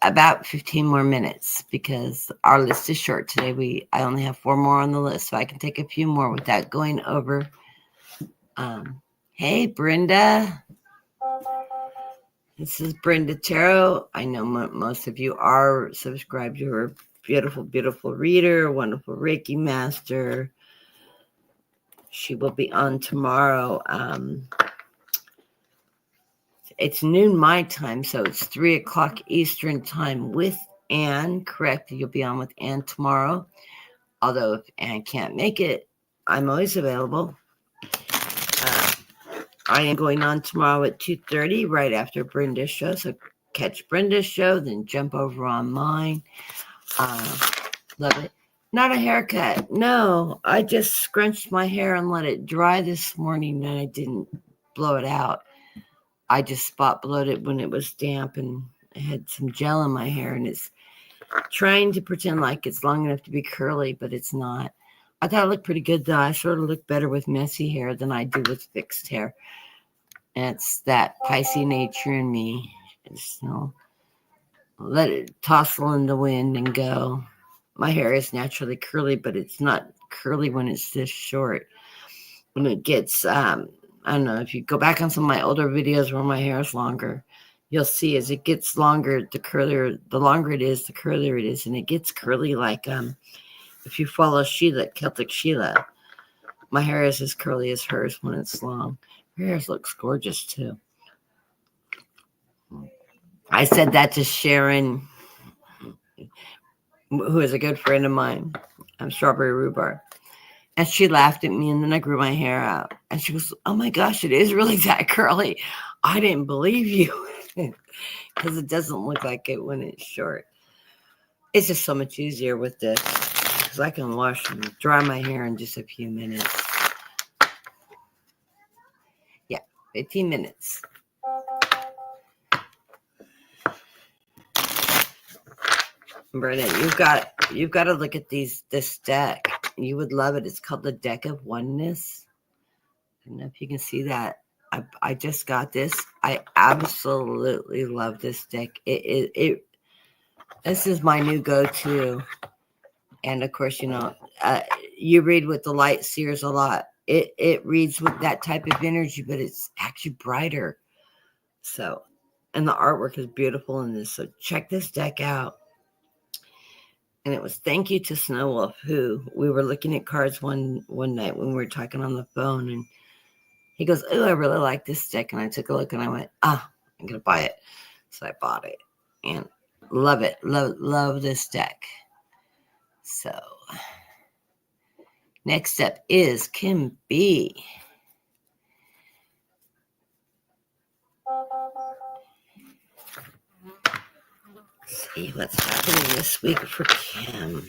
about 15 more minutes because our list is short today. I only have 4 more on the list, so I can take a few more without going over. Hey, Brenda. This is Brenda Tarot. I know most of you are subscribed to her. Beautiful, beautiful reader, wonderful Reiki master. She will be on tomorrow. It's noon my time, so it's 3 o'clock Eastern time with Anne. Correct? You'll be on with Anne tomorrow. Although if Anne can't make it, I'm always available. I am going on tomorrow at 2:30, right after Brenda's show. So catch Brenda's show, then jump over on mine. Love it. Not a haircut. No, I just scrunched my hair and let it dry this morning, and I didn't blow it out. I just spot blowed it when it was damp, and I had some gel in my hair, and it's trying to pretend like it's long enough to be curly, but it's not. I thought it looked pretty good, though. I sort of look better with messy hair than I do with fixed hair. And it's that Pisces nature in me. Just, let it tossle in the wind and go. My hair is naturally curly, but it's not curly when it's this short. When it gets, I don't know, if you go back on some of my older videos where my hair is longer, you'll see as it gets longer, the longer it is, the curlier it is. And it gets curly like if you follow Sheila, Celtic Sheila, my hair is as curly as hers when it's long. Her hair looks gorgeous too. I said that to Sharon, who is a good friend of mine. I'm Strawberry Rhubarb. And she laughed at me, and then I grew my hair out. And she goes, oh my gosh, it is really that curly. I didn't believe you. Because it doesn't look like it when it's short. It's just so much easier with this. Because I can wash and dry my hair in just a few minutes. Yeah, 15 minutes. Brenda, you've got to look at this deck. You would love it. It's called the Deck of Oneness. I don't know if you can see that. I just got this. I absolutely love this deck. This is my new go-to. And of course, you read with the light seers a lot. It reads with that type of energy, but it's actually brighter. So, and the artwork is beautiful in this. So check this deck out. And it was thank you to Snow Wolf, who we were looking at cards one night when we were talking on the phone, and he goes, "Oh, I really like this deck." And I took a look and I went, I'm gonna buy it. So I bought it and love it. Love this deck. So next up is Kim B. Let's see what's happening this week for Kim.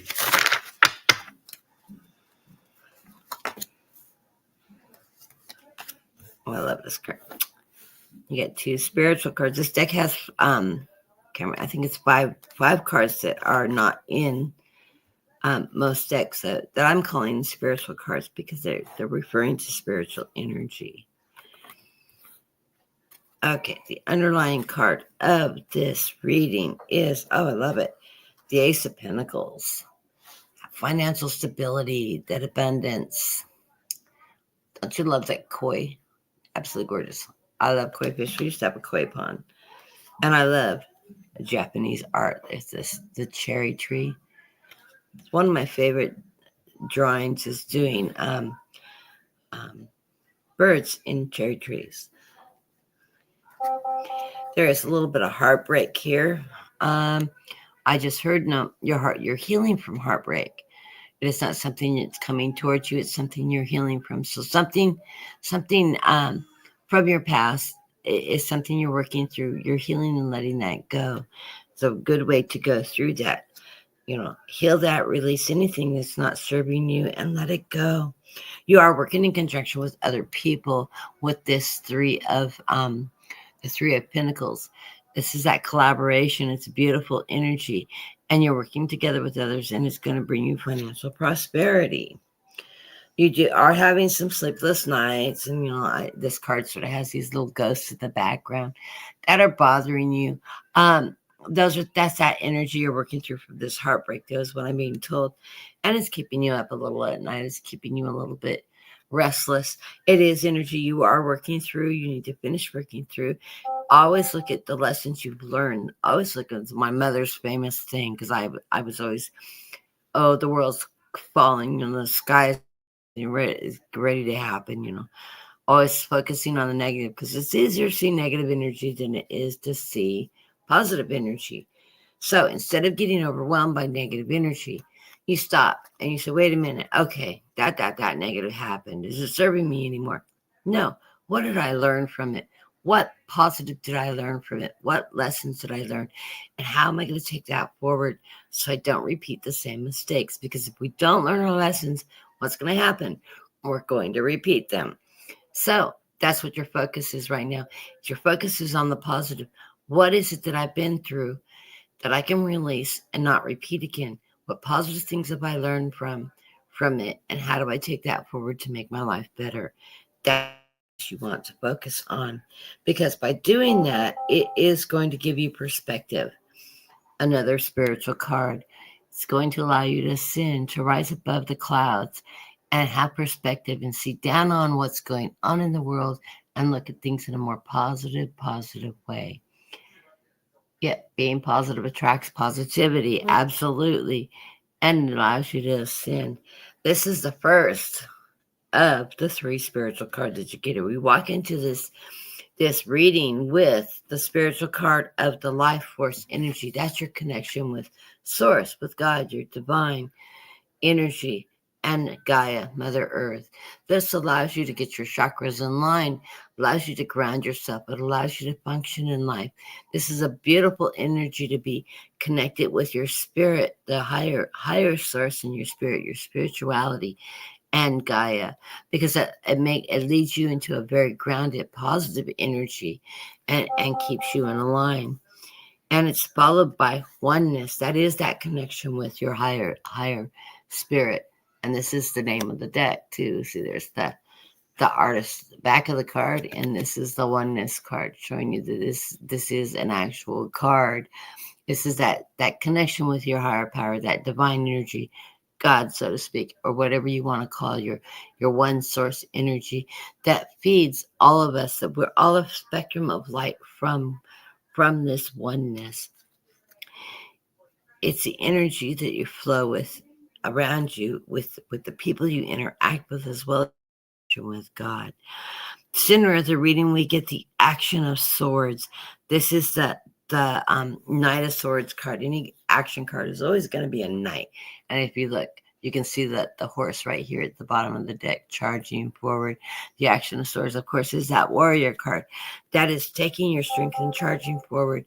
Oh, I love this card. You get 2 spiritual cards. This deck has I think it's five cards that are not in most decks that I'm calling spiritual cards because they're referring to spiritual energy. Okay, the underlying card of this reading is, I love it, the Ace of Pentacles. Financial stability, that abundance. Don't you love that koi? Absolutely gorgeous. I love koi fish. We used to have a koi pond. And I love Japanese art. It's the cherry tree. It's one of my favorite drawings is doing birds in cherry trees. There is a little bit of heartbreak here. I just heard, no, you're healing from heartbreak. It's not something that's coming towards you. It's something you're healing from. So something from your past is something you're working through. You're healing and letting that go. It's a good way to go through that. Heal that, release anything that's not serving you and let it go. You are working in conjunction with other people with this the 3 of Pentacles. This is that collaboration. It's a beautiful energy. And you're working together with others, and it's going to bring you financial prosperity. You are having some sleepless nights, and this card sort of has these little ghosts in the background that are bothering you. That's that energy you're working through from this heartbreak. That's what I'm being told, and it's keeping you up a little at night. It's keeping you a little bit restless. It is energy you are working through. You need to finish working through. Always look at the lessons you've learned. Always look at my mother's famous thing, because I was always, the world's falling, the sky is ready to happen, always focusing on the negative, because it's easier to see negative energy than it is to see positive energy. So instead of getting overwhelmed by negative energy, you stop and you say, wait a minute, okay, that negative happened. Is it serving me anymore? No. What did I learn from it? What positive did I learn from it? What lessons did I learn? And how am I going to take that forward so I don't repeat the same mistakes? Because if we don't learn our lessons, what's going to happen? We're going to repeat them. So that's what your focus is right now. Your focus is on the positive. What is it that I've been through that I can release and not repeat again? What positive things have I learned from it? And how do I take that forward to make my life better? That's what you want to focus on, because by doing that, it is going to give you perspective. Another spiritual card. It's going to allow you to ascend, to rise above the clouds and have perspective and see down on what's going on in the world and look at things in a more positive way. Yeah, being positive attracts positivity, absolutely. And it allows you to ascend. This is the first of the 3 spiritual cards that you get. We walk into this reading with the spiritual card of the life force energy. That's your connection with source, with God, your divine energy, and Gaia, Mother Earth. This allows you to get your chakras in line, allows you to ground yourself. It allows you to function in life. This is a beautiful energy to be connected with your spirit, the higher source in your spirit, your spirituality, and Gaia, because it leads you into a very grounded, positive energy and keeps you in a line. And it's followed by oneness. That is that connection with your higher spirit. And this is the name of the deck too. See, there's the artist back of the card, and this is the oneness card showing you that this is an actual card. This is that connection with your higher power, that divine energy, God, so to speak, or whatever you want to call your one source energy that feeds all of us, that we're all a spectrum of light from this oneness. It's the energy that you flow with around you, with the people you interact with, as well as with God. Center of the reading, we get the Action of Swords. This is the Knight of Swords card. Any action card is always going to be a knight. And if you look, you can see that the horse right here at the bottom of the deck charging forward. The Action of Swords, of course, is that warrior card. That is taking your strength and charging forward.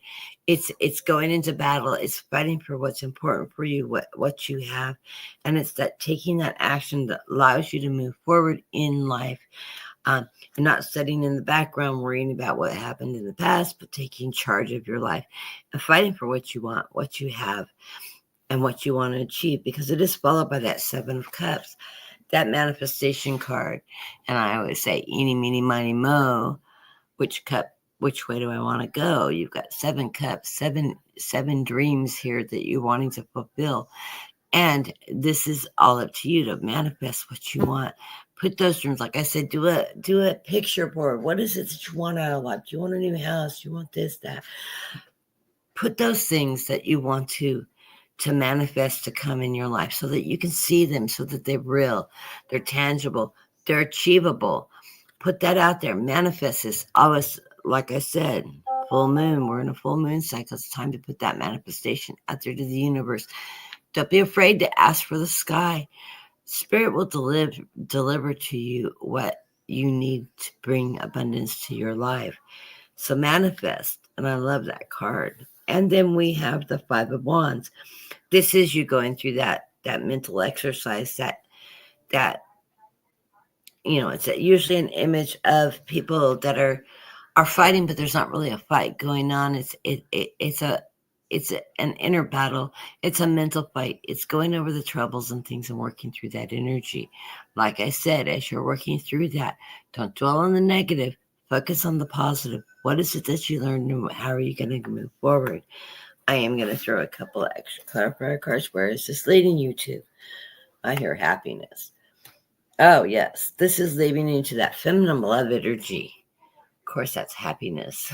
It's going into battle. It's fighting for what's important for you, what you have. And it's that taking that action that allows you to move forward in life. And not sitting in the background worrying about what happened in the past, but taking charge of your life and fighting for what you want, what you have, and what you want to achieve, because it is followed by that Seven of Cups, that manifestation card. And I always say, eeny, meeny, miny, mo, which way do I want to go? You've got 7 cups, seven dreams here that you're wanting to fulfill. And this is all up to you to manifest what you want. Put those dreams, like I said, do a picture board. What is it that you want out of life? Do you want a new house? Do you want this, that? Put those things that you want to manifest to come in your life, so that you can see them, so that they're real, they're tangible, they're achievable. Put that out there. Manifest this. Always, like I said, full moon. We're in a full moon cycle. It's time to put that manifestation out there to the universe. Don't be afraid to ask for the sky. Spirit will deliver to you what you need to bring abundance to your life. So manifest. And I love that card. And then we have the Five of Wands. This is you going through that mental exercise, that it's usually an image of people that are fighting, but there's not really a fight going on. It's an inner battle. It's a mental fight. It's going over the troubles and things and working through that energy. Like I said, as you're working through that, don't dwell on the negative. Focus on the positive. What is it that you learned, and how are you going to move forward? I am going to throw a couple of extra clarifier cards. Where is this leading you to? I hear happiness. Oh, yes. This is leading you to that feminine love energy. Of course, that's happiness.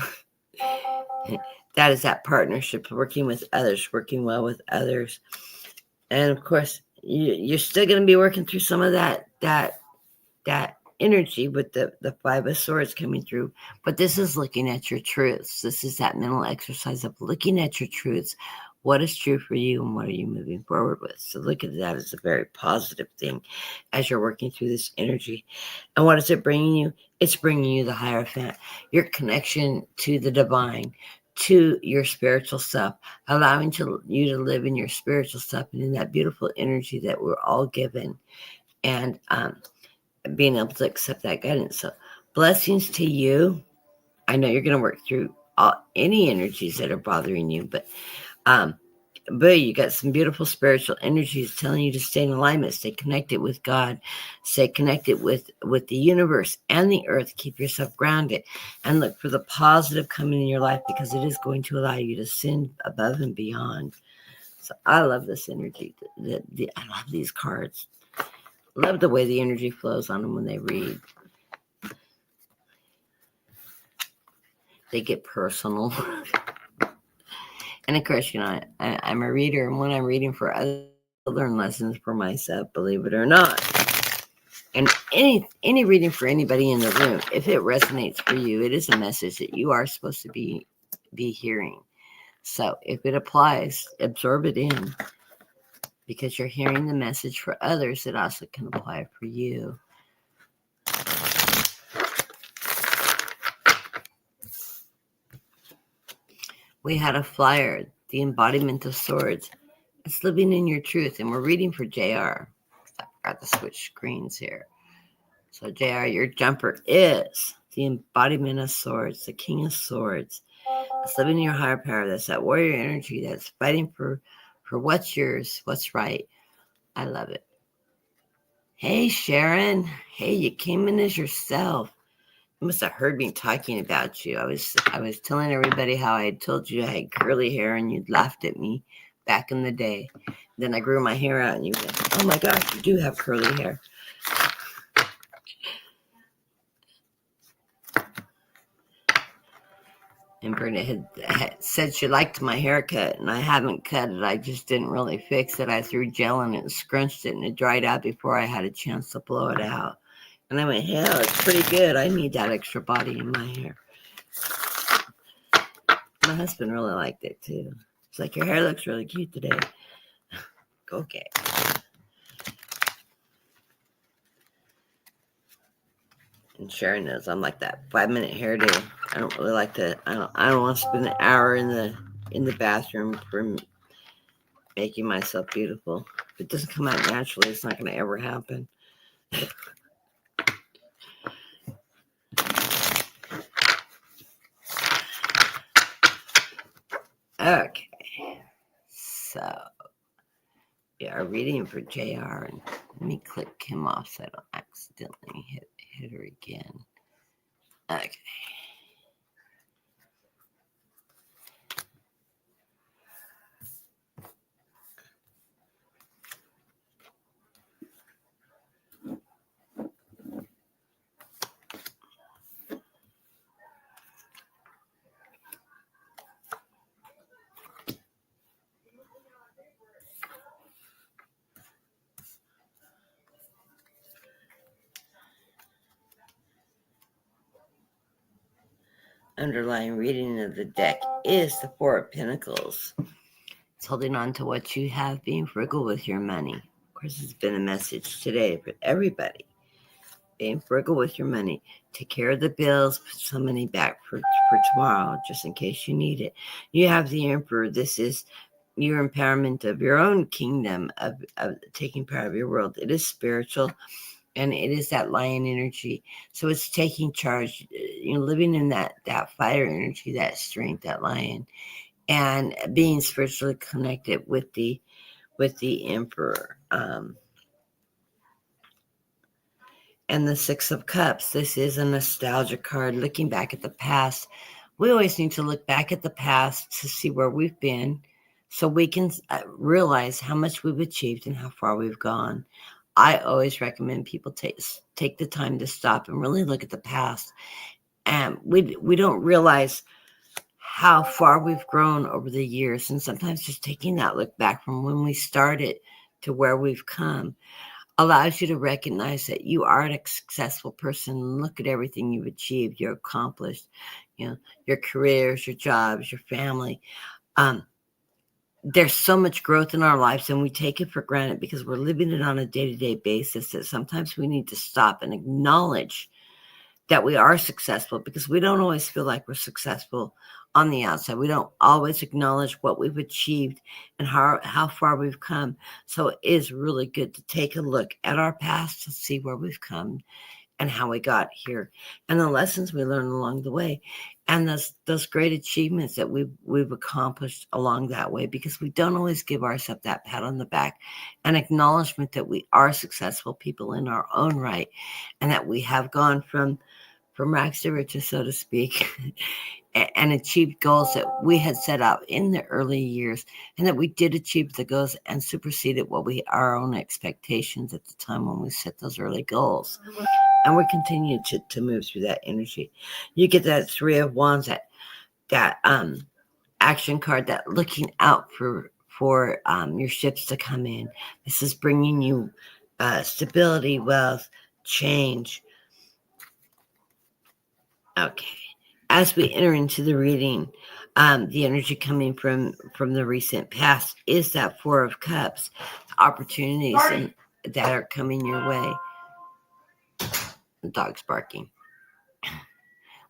That is that partnership, working with others, working well with others. And of course, you're still going to be working through some of that energy with the Five of Swords coming through. But this is looking at your truths. This is that mental exercise of looking at your truths. What is true for you, and what are you moving forward with? So look at that as a very positive thing as you're working through this energy. And what is it bringing you? It's bringing you the Hierophant, your connection to the divine, to your spiritual self, allowing you to live in your spiritual self and in that beautiful energy that we're all given, and being able to accept that guidance. So blessings to you. I know you're going to work through any energies that are bothering you, but you got some beautiful spiritual energies telling you to stay in alignment, stay connected with God, stay connected with the universe and the earth. Keep yourself grounded and look for the positive coming in your life, because it is going to allow you to send above and beyond. So I love this energy. I love these cards. Love the way the energy flows on them when they read. They get personal. And of course, I'm a reader, and when I'm reading for others, I learn lessons for myself, believe it or not. And any reading for anybody in the room, if it resonates for you, it is a message that you are supposed to be hearing. So if it applies, absorb it in, because you're hearing the message for others. It also can apply for you. We had a flyer, the embodiment of swords. It's living in your truth. And we're reading for JR. I forgot to switch screens here. So JR, your jumper is the embodiment of swords, the king of swords. It's living in your higher power. That's that warrior energy that's fighting for what's yours, what's right. I love it. Hey, Sharon. Hey, you came in as yourself. You must have heard me talking about you. I was telling everybody how I had told you I had curly hair, and you'd laughed at me back in the day. Then I grew my hair out, and you went, oh my gosh, you do have curly hair. And Brenda had said she liked my haircut, and I haven't cut it. I just didn't really fix it. I threw gel in it and scrunched it, and it dried out before I had a chance to blow it out. And I went, hell, it's pretty good. I need that extra body in my hair. My husband really liked it, too. He's like, your hair looks really cute today. Okay. And Sharon knows I'm like that 5-minute hairdo. I don't really like to. I don't want to spend an hour in the bathroom for making myself beautiful. If it doesn't come out naturally, it's not going to ever happen. Okay. So we are reading for JR, and let me click him off so I don't accidentally hit her again. Okay. Underlying reading of the deck is the Four of Pentacles. It's holding on to what you have, being frugal with your money. Of course, it's been a message today for everybody. Being frugal with your money. Take care of the bills, put some money back for tomorrow, just in case you need it. You have the Emperor. This is your empowerment of your own kingdom, of taking power of your world. It is spiritual. And it is that lion energy. So it's taking charge, living in that fire energy, that strength, that lion, and being spiritually connected with the Emperor. And the Six of Cups. This is a nostalgia card, looking back at the past. We always need to look back at the past to see where we've been, so we can realize how much we've achieved and how far we've gone. I always recommend people take the time to stop and really look at the past. And we don't realize how far we've grown over the years. And sometimes just taking that look back from when we started to where we've come allows you to recognize that you are a successful person. Look at everything you've achieved, you've accomplished, your careers, your jobs, your family. There's so much growth in our lives, and we take it for granted because we're living it on a day-to-day basis, that sometimes we need to stop and acknowledge that we are successful, because we don't always feel like we're successful on the outside. We don't always acknowledge what we've achieved and how far we've come. So it is really good to take a look at our past to see where we've come and how we got here, and the lessons we learned along the way, and those great achievements that we've accomplished along that way, because we don't always give ourselves that pat on the back and acknowledgement that we are successful people in our own right, and that we have gone from rags to riches, so to speak, and achieved goals that we had set out in the early years, and that we did achieve the goals and superseded our own expectations at the time when we set those early goals. And we continue to move through that energy. You get that Three of Wands, that action card, that looking out for your ships to come in. This is bringing you stability, wealth, change. Okay. As we enter into the reading, the energy coming from the recent past is that Four of Cups, opportunities that are coming your way. The dog's barking.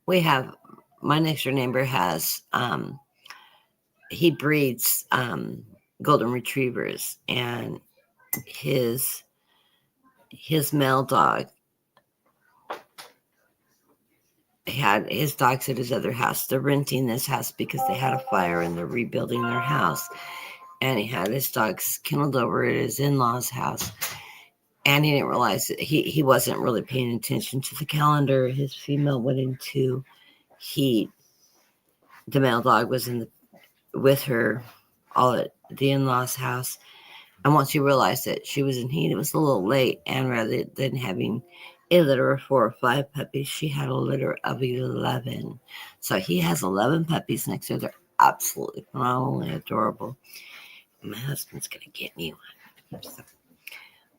We have, my next door neighbor has, he breeds golden retrievers, and his male dog had his dogs at his other house. They're renting this house because they had a fire and they're rebuilding their house. And he had his dogs kenneled over at his in-laws' house. And he didn't realize that he wasn't really paying attention to the calendar. His female went into heat. The male dog was with her all at the in-laws' house. And once he realized that she was in heat, it was a little late. And rather than having a litter of 4 or 5 puppies, she had a litter of 11. So he has 11 puppies next to her. They're absolutely phenomenally adorable. My husband's going to get me one. So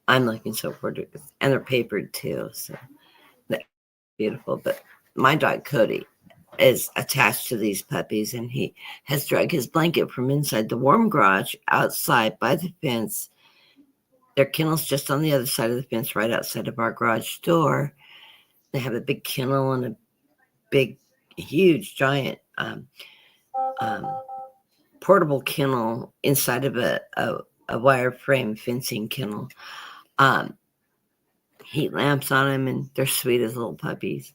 I'm looking so forward to it. And they're papered too. So that's beautiful. But my dog, Cody, is attached to these puppies, and he has dragged his blanket from inside the warm garage outside by the fence. Their kennel's just on the other side of the fence, right outside of our garage door. They have a big kennel and a big, huge, giant portable kennel inside of a wire frame fencing kennel. Heat lamps on them, and they're sweet as little puppies.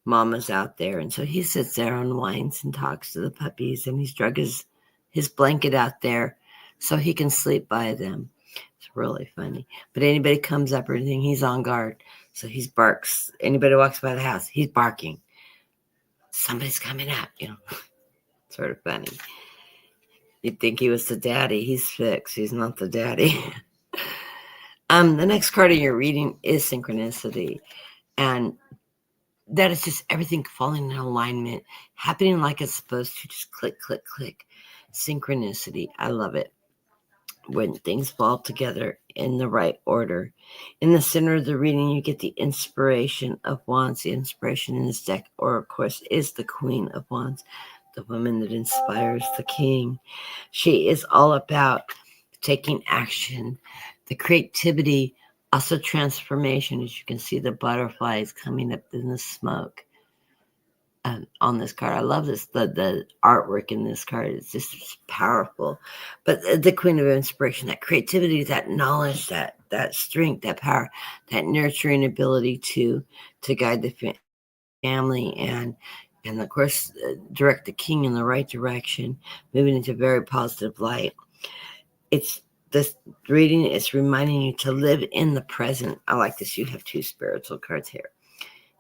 Mama's out there, and so he sits there and whines and talks to the puppies, and he's drug his blanket out there so he can sleep by them. It's really funny. But anybody comes up or anything, he's on guard. So he barks. Anybody walks by the house, he's barking. Somebody's coming up, sort of funny. You'd think he was the daddy. He's fixed. He's not the daddy. The next card in your reading is synchronicity. And that is just everything falling in alignment, happening like it's supposed to, just click, click, click. Synchronicity. I love it. When things fall together in the right order. In the center of the reading, you get the inspiration of wands. The inspiration in this deck, or of course, is the Queen of Wands, the woman that inspires the king. She is all about taking action, the creativity, also transformation. As you can see, the butterflies coming up in the smoke. On this card, I love this. The artwork in this card is just powerful. But the Queen of Inspiration, that creativity, that knowledge, that strength, that power, that nurturing ability to guide the family and of course direct the king in the right direction, moving into very positive light. It's this reading is reminding you to live in the present. I like this. You have 2 spiritual cards here.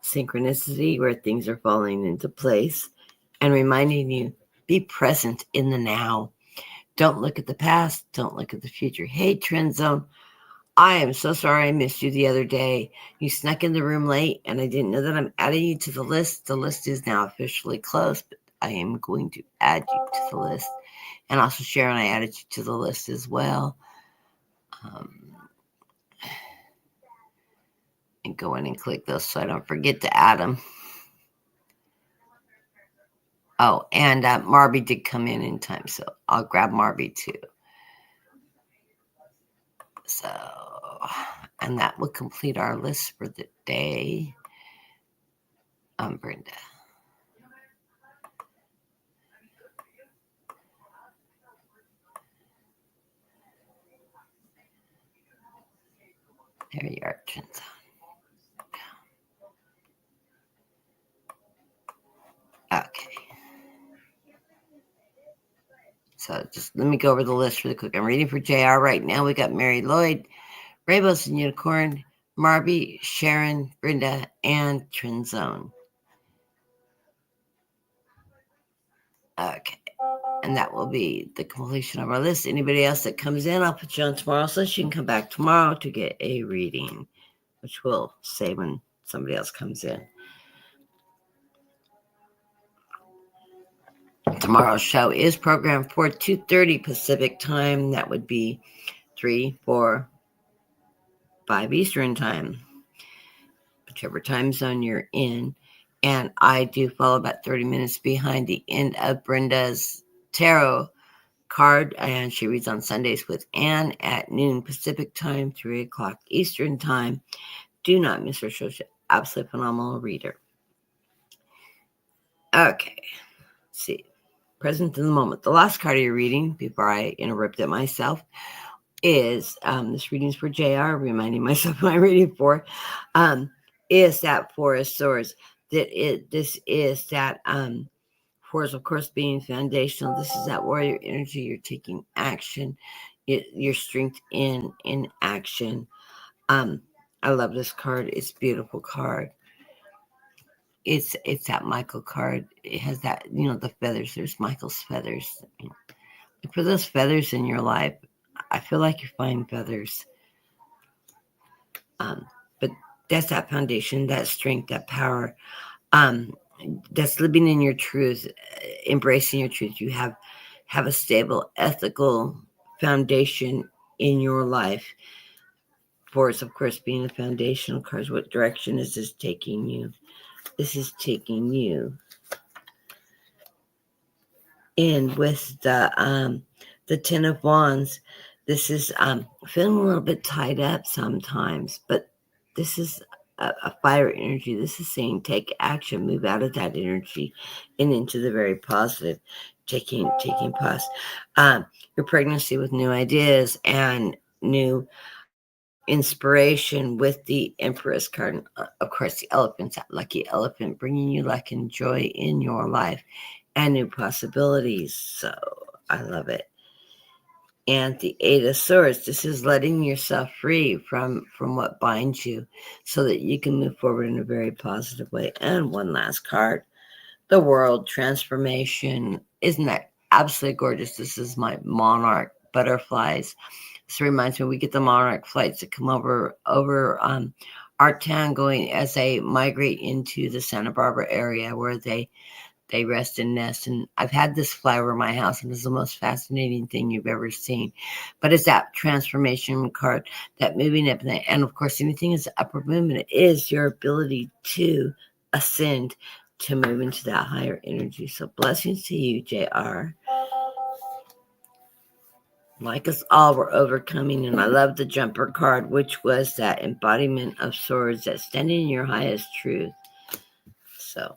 Synchronicity, where things are falling into place, and reminding you, be present in the now. Don't look at the past. Don't look at the future. Hey, Trend Zone, I am so sorry I missed you the other day. You snuck in the room late, and I didn't know that I'm adding you to the list. The list is now officially closed, but I am going to add you to the list. And also, Sharon, I added you to the list as well. And go in and click those so I don't forget to add them. Oh, and Marby did come in time, so I'll grab Marby too. So, and that will complete our list for the day. Brenda. There you are, Trent. Okay. So just let me go over the list really quick. I'm reading for JR right now. We got Mary Lloyd, Rainbows and Unicorn, Marby, Sharon, Brenda, and Trenzone. Okay. And that will be the completion of our list. Anybody else that comes in, I'll put you on tomorrow's list. You can come back tomorrow to get a reading, which we'll say when somebody else comes in. Tomorrow's show is programmed for 2:30 Pacific time. That would be 3, 4, 5 Eastern time, whichever time zone you're in. And I do follow about 30 minutes behind the end of Brenda's tarot card, and she reads on Sundays with Anne at noon Pacific time, 3 o'clock Eastern time. Do not miss her show. She's absolutely phenomenal reader. Okay, let's see. Present in the moment. The last card of your reading, before I interrupt it myself, is this reading's for JR, reminding myself who I'm reading for, is that Four of Swords. This is that Four is, of course, being foundational. This is that warrior energy. You're taking action. Your strength in action. I love this card. It's a beautiful card. It's that Michael card. It has that, the feathers. There's Michael's feathers. For those feathers in your life, I feel like you find feathers. But that's that foundation, that strength, that power. Um, that's living in your truth, embracing your truth. You have a stable, ethical foundation in your life. Force, of course, being the foundational cards. What direction is this taking you? This is taking you in with the Ten of Wands. This is feeling a little bit tied up sometimes, but this is a fire energy. This is saying take action, move out of that energy and into the very positive, taking pause. Your pregnancy with new ideas and new inspiration with the Empress card. Of course, the elephant's that lucky elephant, bringing you luck and joy in your life and new possibilities. So I love it. And the Eight of Swords, this is letting yourself free from what binds you so that you can move forward in a very positive way. And one last card, the World Transformation. Isn't that absolutely gorgeous? This is my monarch butterflies. This reminds me, we get the monarch flights that come over our town, going as they migrate into the Santa Barbara area where they rest and nest. And I've had this fly over my house, and it's the most fascinating thing you've ever seen. But it's that transformation card, that moving up, and of course, anything is upward movement. It is your ability to ascend, to move into that higher energy. So blessings to you, JR. Like us all, we're overcoming. And I love the jumper card, which was that embodiment of swords, that standing in your highest truth. So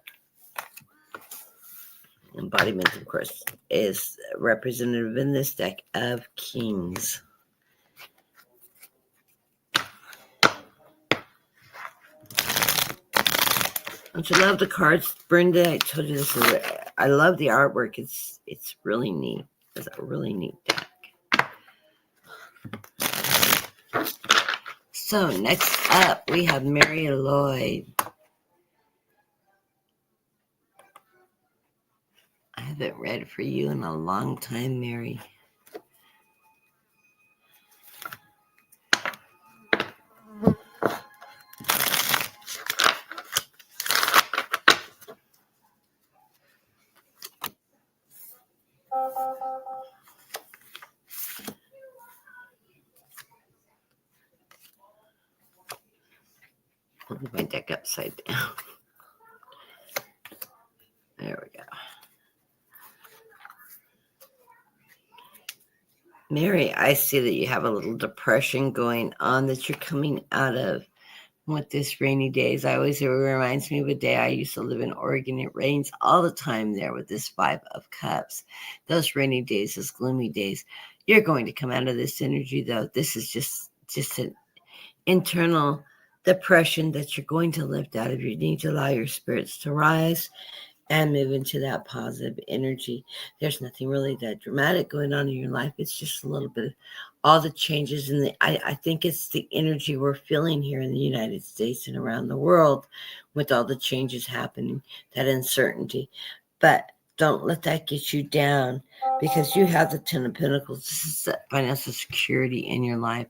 embodiment, of course, is representative in this deck of kings. Don't you love the cards, Brenda? I told you this. I love the artwork. It's really neat. It's a really neat deck. So next up, we have Mary Lloyd. I haven't read for you in a long time, Mary. I'll put my deck upside down. There we go. Mary, I see that you have a little depression going on that you're coming out of with this rainy days. I always, it reminds me of a day I used to live in Oregon. It rains all the time there with this Five of Cups. Those rainy days, those gloomy days. You're going to come out of this energy, though. This is just an internal depression that you're going to lift out of. You need to allow your spirits to rise and move into that positive energy. There's nothing really that dramatic going on in your life. It's just a little bit of all the changes in I think it's the energy we're feeling here in the United States and around the world with all the changes happening, that uncertainty. But don't let that get you down, because you have the Ten of Pentacles. This is the financial security in your life.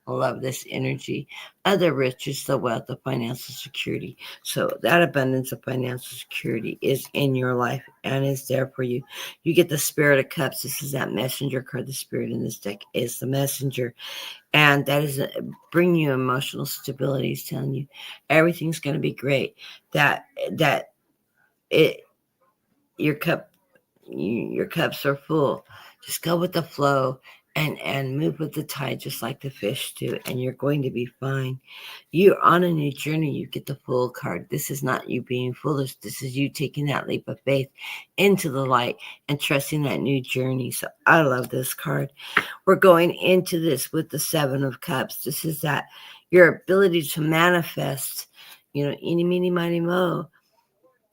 I love this energy. Other riches, the wealth of financial security. So that abundance of financial security is in your life and is there for you. You get the Spirit of Cups. This is that messenger card. The Spirit in this deck is the messenger. And that is bring you emotional stability. It's telling you everything's going to be great. That your cups are full. Just go with the flow and move with the tide, just like the fish do, and you're going to be fine. You're on a new journey. You get the Fool card. This is not you being foolish. This is you taking that leap of faith into the light and trusting that new journey. So I love this card. We're going into this with the Seven of Cups. This is that your ability to manifest, eeny, meeny, miny, mo.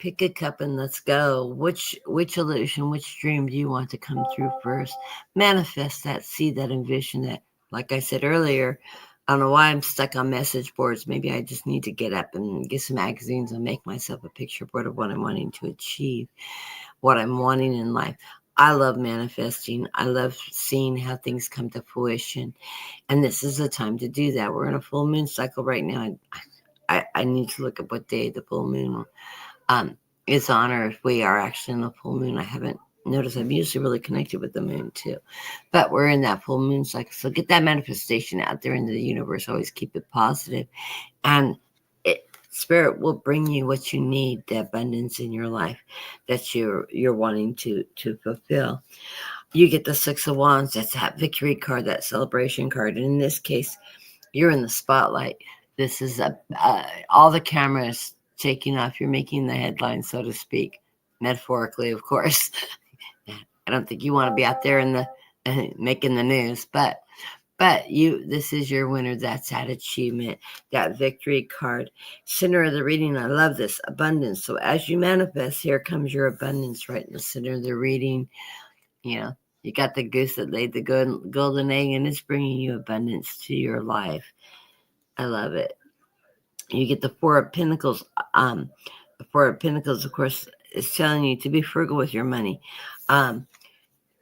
Pick a cup and let's go. Which illusion, which dream do you want to come through first? Manifest that, see that, envision that. Like I said earlier, I don't know why I'm stuck on message boards. Maybe I just need to get up and get some magazines and make myself a picture board of what I'm wanting to achieve, what I'm wanting in life. I love manifesting. I love seeing how things come to fruition. And this is the time to do that. We're in a full moon cycle right now. I need to look at what day the full moon is on, or if we are actually in the full moon. I haven't noticed. I'm usually really connected with the moon too. But we're in that full moon cycle. So get that manifestation out there into the universe. Always keep it positive. And Spirit will bring you what you need, the abundance in your life that you're wanting to fulfill. You get the Six of Wands. That's that victory card, that celebration card. And in this case, you're in the spotlight. This is all the cameras taking off. You're making the headlines, so to speak, metaphorically, of course. I don't think you want to be out there in the making the news, but this is your winner. That's that achievement, that victory card. Center of the reading. I love this abundance. So as you manifest, here comes your abundance right in the center of the reading. You got the goose that laid the golden egg, and it's bringing you abundance to your life. I love it. You get the Four of Pentacles. The Four of Pentacles, of course, is telling you to be frugal with your money.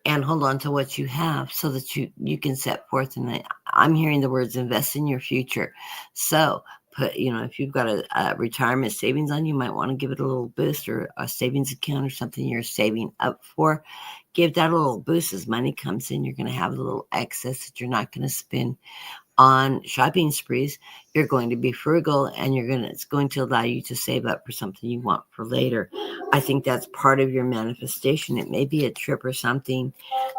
And hold on to what you have so that you can set forth. And I'm hearing the words invest in your future. So put, if you've got a retirement savings on, you might want to give it a little boost, or a savings account or something you're saving up for. Give that a little boost. As money comes in, you're going to have a little excess that you're not going to spend on shopping sprees. You're going to be frugal, and it's going to allow you to save up for something you want for later. I think that's part of your manifestation. It may be a trip or something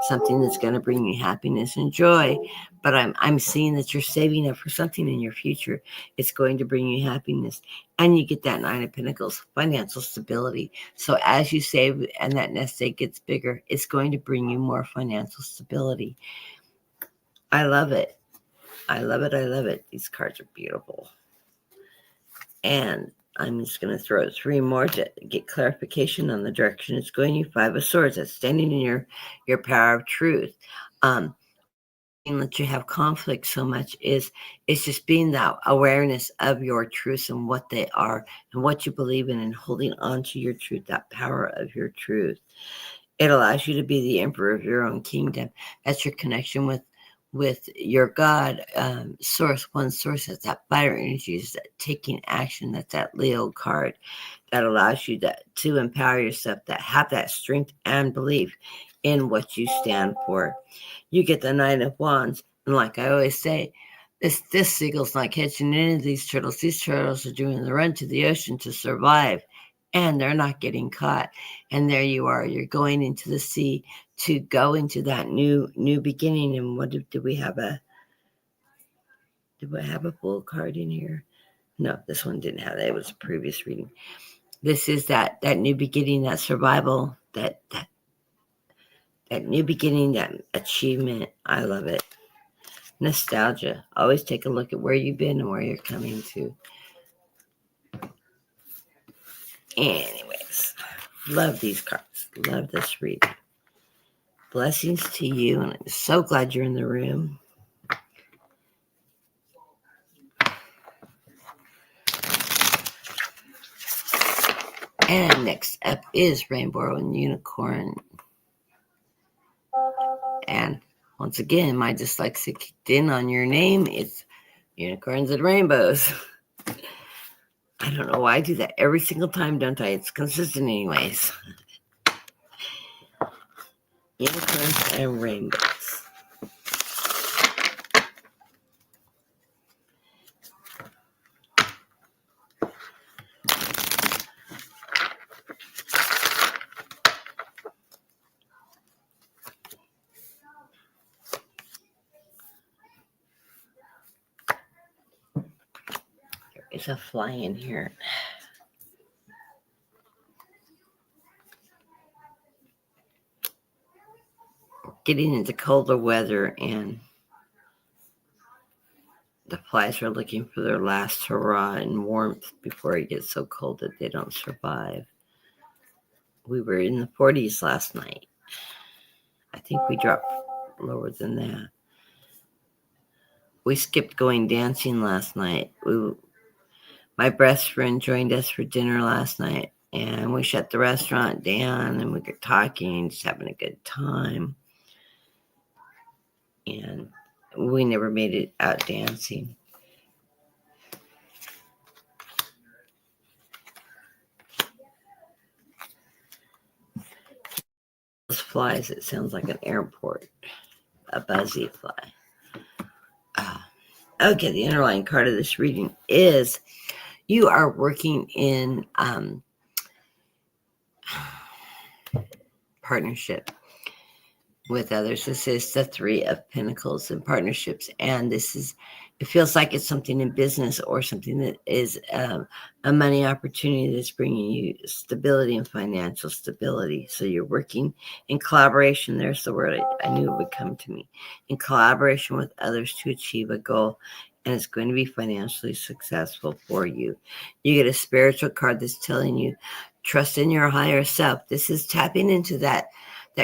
that's going to bring you happiness and joy, but I'm seeing that you're saving up for something in your future. It's going to bring you happiness. And you get that Nine of Pentacles, financial stability. So as you save and that nest egg gets bigger, it's going to bring you more financial stability. I love it. I love it. I love it. These cards are beautiful. And I'm just going to throw 3 more to get clarification on the direction it's going. You 5 of Swords. That's standing in your power of truth. That you have conflict so much is it's just being that awareness of your truths and what they are and what you believe in, and holding on to your truth, that power of your truth. It allows you to be the emperor of your own kingdom. That's your connection with your God, source. One source. That's that fire energy, is that taking action. That's that Leo card that allows you to empower yourself, that have that strength and belief in what you stand for. You get the Nine of Wands, and like I always say, this seagull's not catching any of these turtles. These turtles are doing the run to the ocean to survive, and they're not getting caught. And there you are. You're going into the sea to go into that new beginning. And what do we have do I have a full card in here? No, this one didn't have that. It was a previous reading. This is that new beginning, that survival, that new beginning, that achievement. I love it. Nostalgia. Always take a look at where you've been and where you're coming to. Anyways, love these cards. Love this reading. Blessings to you, and I'm so glad you're in the room. And next up is Rainbow and Unicorn. And once again, my dyslexia kicked in on your name. It's unicorns and rainbows. I don't know why I do that every single time, don't I? It's consistent anyways. Unicorns and rainbows. There is a fly in here. Getting into colder weather, and the flies are looking for their last hurrah and warmth before it gets so cold that they don't survive. We were in the 40s last night. I think we dropped lower than that. We skipped going dancing last night. My best friend joined us for dinner last night, And we shut the restaurant down and we were talking, just having a good time. And we never made it out dancing. Those flies, it sounds like an airport, a buzzy fly. Okay, the underlying card of this reading is you are working in partnership with others. This is the Three of Pentacles in partnerships, and it feels like it's something in business or something that is a money opportunity that's bringing you stability and financial stability. So you're working in collaboration. There's the word I knew it would come to me. In collaboration with others to achieve a goal, and it's going to be financially successful for you. You get a spiritual card that's telling you, trust in your higher self. This is tapping into that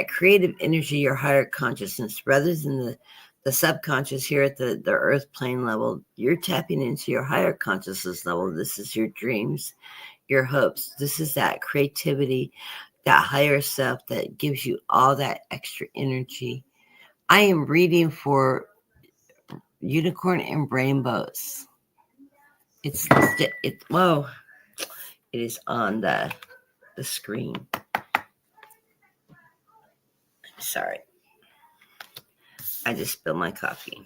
creative energy, your higher consciousness, rather than the subconscious here at the earth plane level. You're tapping into your higher consciousness level. This is your dreams, your hopes. This is that creativity, that higher self that gives you all that extra energy. I am reading for unicorn and rainbows. Whoa, it is on the screen. Sorry. I just spilled my coffee.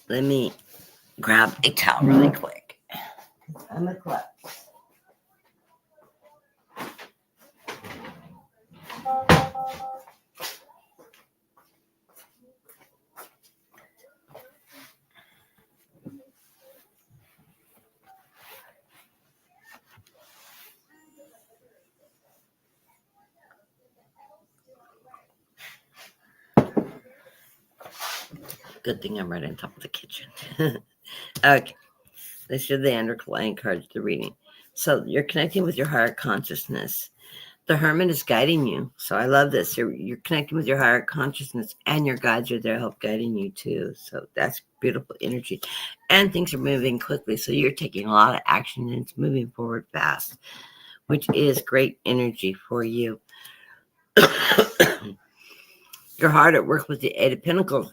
Let me grab a towel really quick. I'm a klutz. Good thing I'm right on top of the kitchen. Okay. This is the underlying cards of the reading. So you're connecting with your higher consciousness. The Hermit is guiding you. So I love this. You're connecting with your higher consciousness, and your guides are there help guiding you too. So that's beautiful energy. And things are moving quickly. So you're taking a lot of action and it's moving forward fast, which is great energy for you. You're hard at work with the Eight of Pentacles.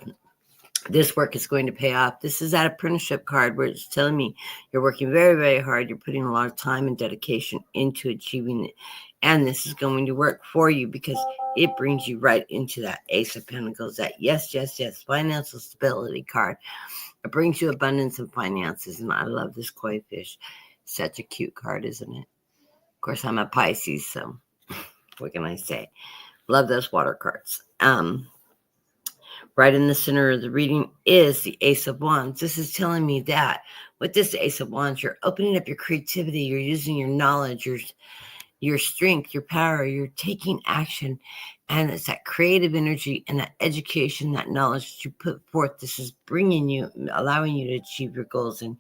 This work is going to pay off. This is that apprenticeship card where it's telling me you're working very, very hard. You're putting a lot of time and dedication into achieving it. And this is going to work for you because it brings you right into that Ace of Pentacles, that yes, yes, yes, financial stability card. It brings you abundance of finances. And I love this koi fish. Such a cute card, isn't it? Of course, I'm a Pisces, so what can I say? Love those water cards. Right in the center of the reading is the Ace of Wands. This is telling me that with this Ace of Wands, you're opening up your creativity. You're using your knowledge, your strength, your power. You're taking action. And it's that creative energy and that education, that knowledge that you put forth. This is bringing you, allowing you to achieve your goals, and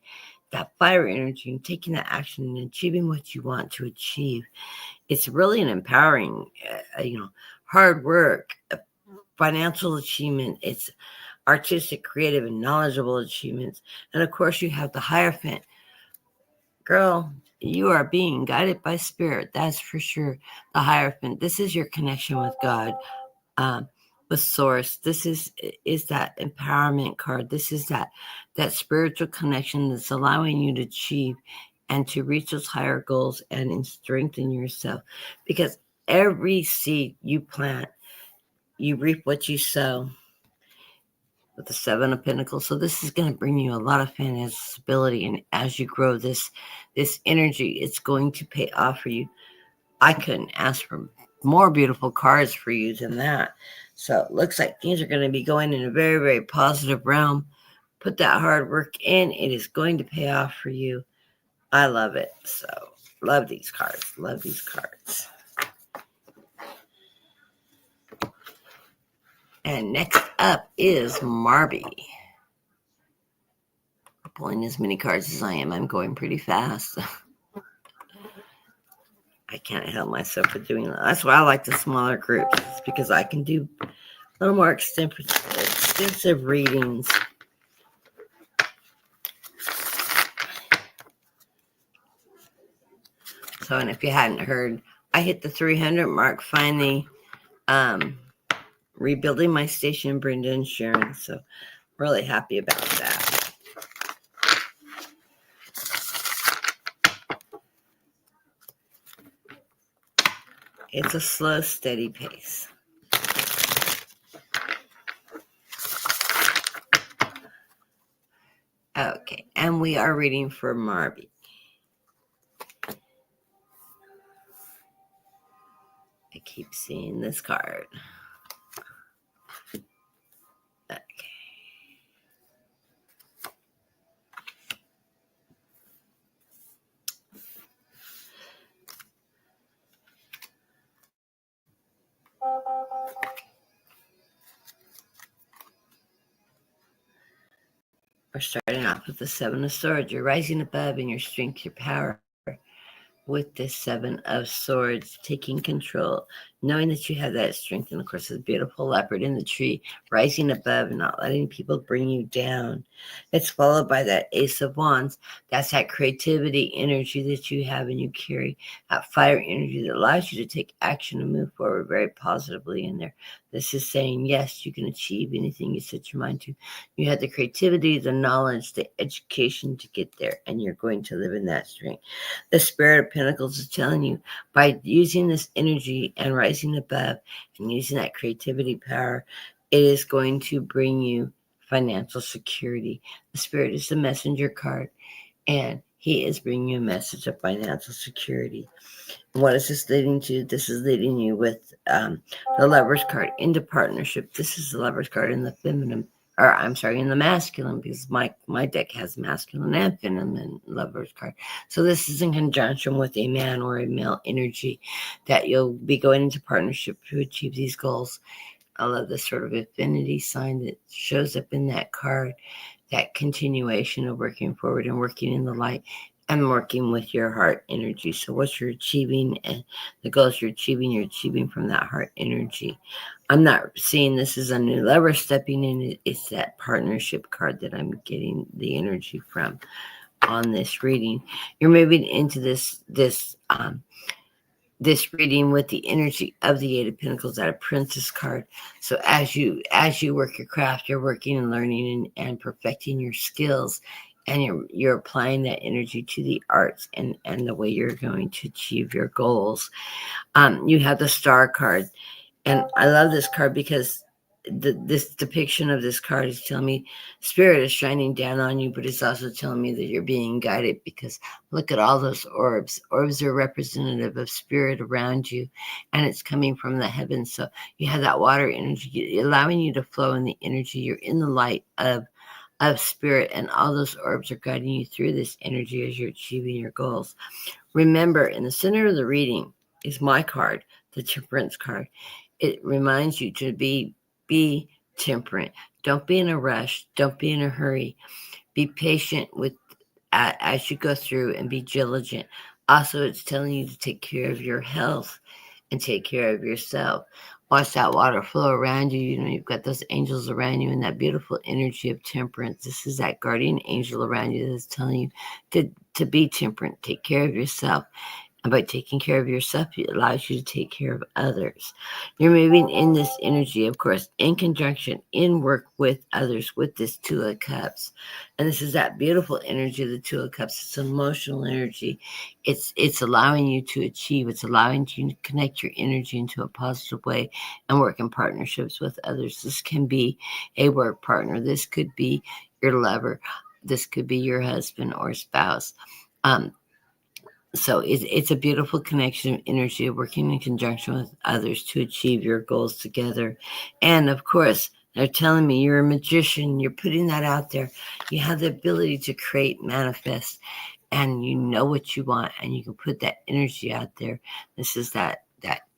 that fire energy and taking that action and achieving what you want to achieve. It's really an empowering, hard work, financial achievement. It's artistic, creative, and knowledgeable achievements. And of course, you have the Hierophant. Girl, you are being guided by spirit. That's for sure. The Hierophant. This is your connection with God, with Source. This is that empowerment card. This is that spiritual connection that's allowing you to achieve and to reach those higher goals and strengthen yourself. Because every seed you plant, you reap what you sow, with the Seven of Pentacles. So this is going to bring you a lot of financial stability. And as you grow this energy, it's going to pay off for you. I couldn't ask for more beautiful cards for you than that. So it looks like things are going to be going in a very, very positive realm. Put that hard work in. It is going to pay off for you. I love it. So love these cards. Love these cards. And next up is Marby. Pulling as many cards as I am, I'm going pretty fast. I can't help myself with doing that. That's why I like the smaller groups. It's because I can do a little more extensive readings. So, and if you hadn't heard, I hit the 300 mark finally, rebuilding my station, Brenda and Sharon. So, really happy about that. It's a slow, steady pace. Okay, and we are reading for Marby. I keep seeing this card. Okay. We're starting off with the Seven of Swords. You're rising above in your strength, your power. With this Seven of Swords, taking control, knowing that you have that strength, and of course, this beautiful leopard in the tree, rising above and not letting people bring you down. It's followed by that Ace of Wands. That's that creativity energy that you have and you carry, that fire energy that allows you to take action and move forward very positively in there. This is saying, yes, you can achieve anything you set your mind to. You have the creativity, the knowledge, the education to get there, and you're going to live in that strength. The Spirit of Pentacles is telling you, by using this energy and rising above and using that creativity power, it is going to bring you financial security. The Spirit is the messenger card, and he is bringing you a message of financial security. What is this leading to? This is leading you with the Lover's card into partnership. This is the Lover's card in the feminine, or I'm sorry, in the masculine, because my deck has masculine and feminine Lover's card. So this is in conjunction with a man or a male energy that you'll be going into partnership to achieve these goals. I love this sort of affinity sign that shows up in that card, that continuation of working forward and working in the light and working with your heart energy. So what you're achieving and the goals you're achieving from that heart energy. I'm not seeing this as a new lover stepping in. It's that partnership card that I'm getting the energy from on this reading. You're moving into this reading with the energy of the Eight of Pentacles, that a Princess card. So as you work your craft, you're working and learning and perfecting your skills, and you're applying that energy to the arts and the way you're going to achieve your goals. You have the Star card, and I love this card because this depiction of this card is telling me Spirit is shining down on you, but it's also telling me that you're being guided, because look at all those orbs. Orbs are representative of Spirit around you, and it's coming from the heavens. So you have that water energy allowing you to flow in the energy. You're in the light of Spirit, and all those orbs are guiding you through this energy as you're achieving your goals. Remember, in the center of the reading is my card, the Temperance card. It reminds you to be temperate. Don't be in a rush. Don't be in a hurry. Be patient with as you go through, and be diligent. Also, it's telling you to take care of your health and take care of yourself. Watch that water flow around you. You know, you've got those angels around you and that beautiful energy of temperance. This is that guardian angel around you that's telling you to be temperate, take care of yourself. And by taking care of yourself, it allows you to take care of others. You're moving in this energy, of course, in conjunction, in work with others, with this Two of Cups. And this is that beautiful energy of the Two of Cups. It's emotional energy. It's allowing you to achieve. It's allowing you to connect your energy into a positive way and work in partnerships with others. This can be a work partner. This could be your lover. This could be your husband or spouse. So it's a beautiful connection of energy, working in conjunction with others to achieve your goals together. And of course, they're telling me you're a magician. You're putting that out there. You have the ability to create, manifest, and you know what you want, and you can put that energy out there. This is that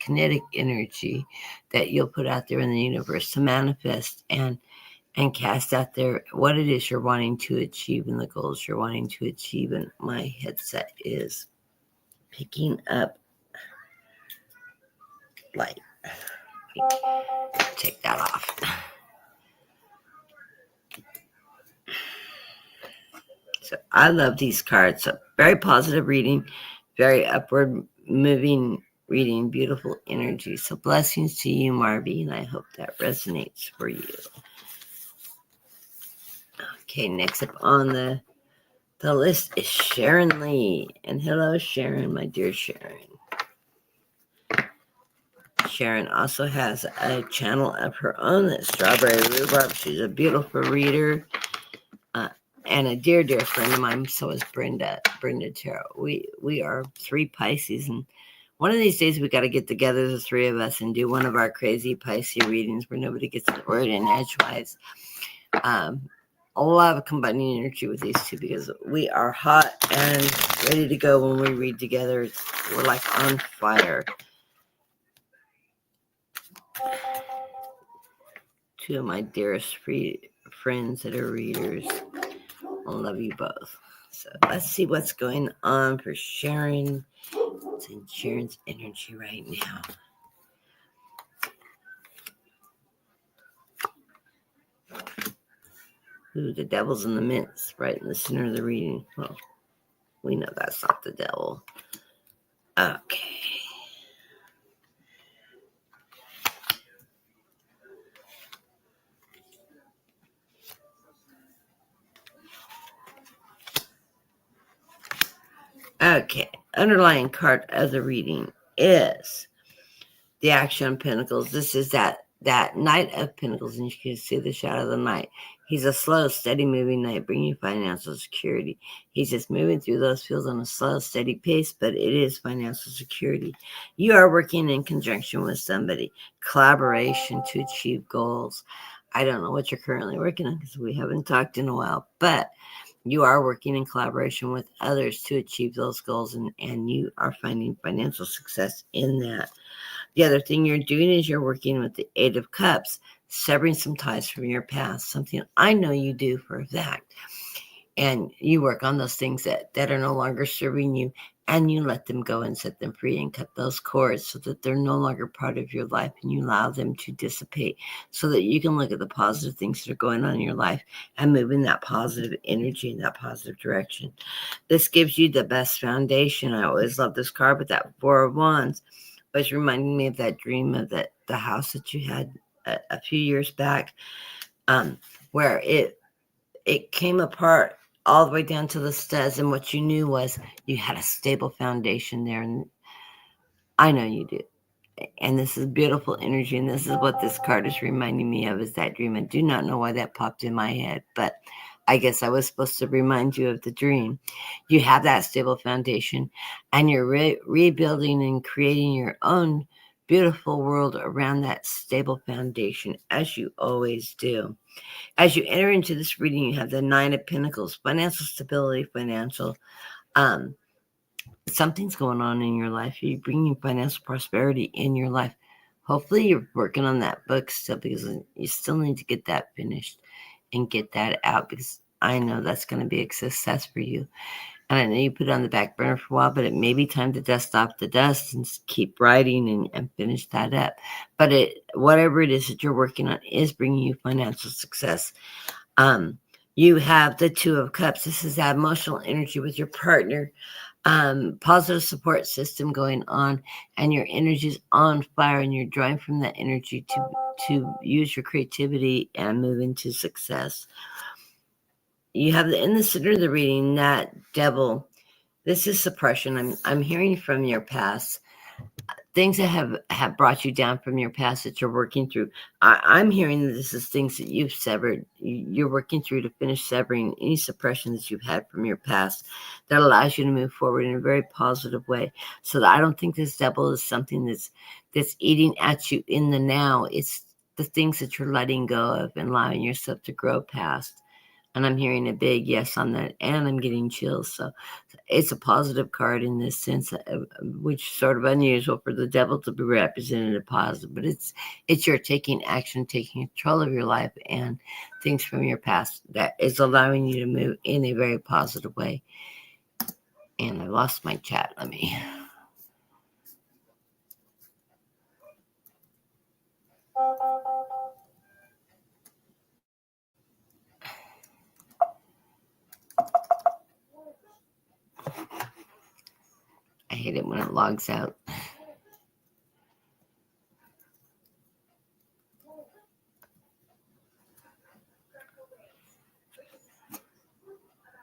kinetic energy that you'll put out there in the universe to manifest and cast out there what it is you're wanting to achieve and the goals you're wanting to achieve. And my headset is picking up light. Take that off. So I love these cards. So very positive reading, very upward moving reading, beautiful energy. So blessings to you, Marby, and I hope that resonates for you. Okay, next up on the list is Sharon Lee. And hello, Sharon, my dear Sharon. Sharon also has a channel of her own, that's Strawberry Rhubarb. She's a beautiful reader and a dear, dear friend of mine. So is Brenda Tarot. We are 3 Pisces, and one of these days we got to get together, the 3 of us, and do one of our crazy Pisces readings where nobody gets the word in edgewise. A lot of combining energy with these 2 because we are hot and ready to go when we read together. We're like on fire. 2 of my dearest friends that are readers. I love you both. So let's see what's going on for Sharon. It's in Sharon's energy right now. Ooh, the devil's in the midst, right in the center of the reading. Well, we know that's not the devil. Okay. Okay. Underlying card of the reading is the Action of Pentacles. This is that Knight of Pentacles, and you can see the shadow of the Knight. He's a slow, steady moving knight, bringing financial security. He's just moving through those fields on a slow, steady pace, but it is financial security. You are working in conjunction with somebody, collaboration to achieve goals. I don't know what you're currently working on because we haven't talked in a while, but you are working in collaboration with others to achieve those goals, and you are finding financial success in that. The other thing you're doing is you're working with the 8 of Cups, severing some ties from your past, something I know you do for a fact. And you work on those things that are no longer serving you, and you let them go and set them free and cut those cords so that they're no longer part of your life, and you allow them to dissipate so that you can look at the positive things that are going on in your life and move in that positive energy in that positive direction. This gives you the best foundation. I always love this card, but that 4 of Wands was reminding me of that dream of the house that you had a few years back, where it came apart all the way down to the studs, and what you knew was you had a stable foundation there, and I know you do. And this is beautiful energy, and this is what this card is reminding me of, is that dream. I do not know why that popped in my head, but I guess I was supposed to remind you of the dream. You have that stable foundation, and you're rebuilding and creating your own beautiful world around that stable foundation, as you always do. As you enter into this reading, you have the 9 of Pentacles, financial stability, financial something's going on in your life. You're bringing financial prosperity in your life. Hopefully you're working on that book still, because you still need to get that finished and get that out, because I know that's going to be a success for you. And I know you put it on the back burner for a while, but it may be time to dust off the dust and keep writing and finish that up. But whatever it is that you're working on is bringing you financial success. You have the 2 of Cups. This is that emotional energy with your partner. Positive support system going on, and your energy is on fire, and you're drawing from that energy to use your creativity and move into success. You have in the center of the reading that Devil. This is suppression. I'm hearing from your past, things that have brought you down from your past that you're working through. I'm hearing that this is things that you've severed. You're working through to finish severing any suppression that you've had from your past that allows you to move forward in a very positive way. So that I don't think this devil is something that's eating at you in the now. It's the things that you're letting go of and allowing yourself to grow past. And I'm hearing a big yes on that, and I'm getting chills. So it's a positive card in this sense, which is sort of unusual for the devil to be represented as positive. But it's your taking action, taking control of your life and things from your past that is allowing you to move in a very positive way. And I lost my chat. Let me. I hate it when it logs out.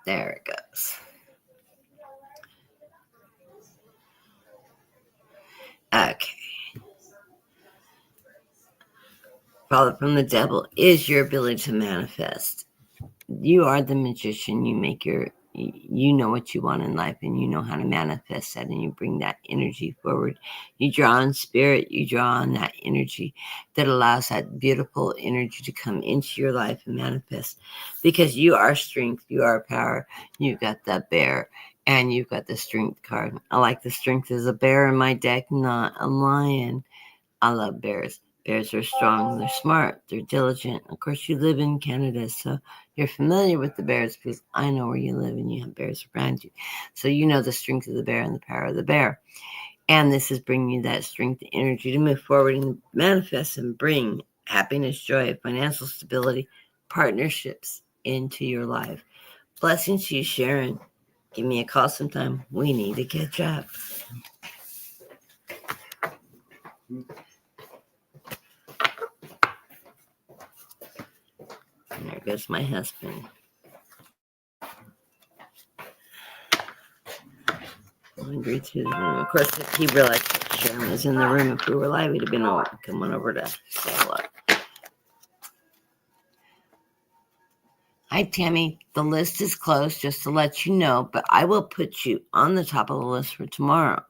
There it goes. Okay. Father from the devil is your ability to manifest. You are the magician. You know what you want in life, and you know how to manifest that, and you bring that energy forward. You draw on spirit, you draw on that energy that allows that beautiful energy to come into your life and manifest, because you are strength, you are power. You've got that bear, and you've got the strength card. I like the strength as a bear in my deck, not a lion. I love bears. Bears are strong, they're smart, they're diligent. Of course, you live in Canada, so you're familiar with the bears because I know where you live and you have bears around you. So you know the strength of the bear and the power of the bear. And this is bringing you that strength and energy to move forward and manifest and bring happiness, joy, financial stability, partnerships into your life. Blessings to you, Sharon. Give me a call sometime. We need to catch up. There goes my husband. Wandering through the room. Of course, if he realized Sharon was in the room, if we were live, he'd have been coming over to say hello. Hi, Tammy. The list is closed, just to let you know, but I will put you on the top of the list for tomorrow.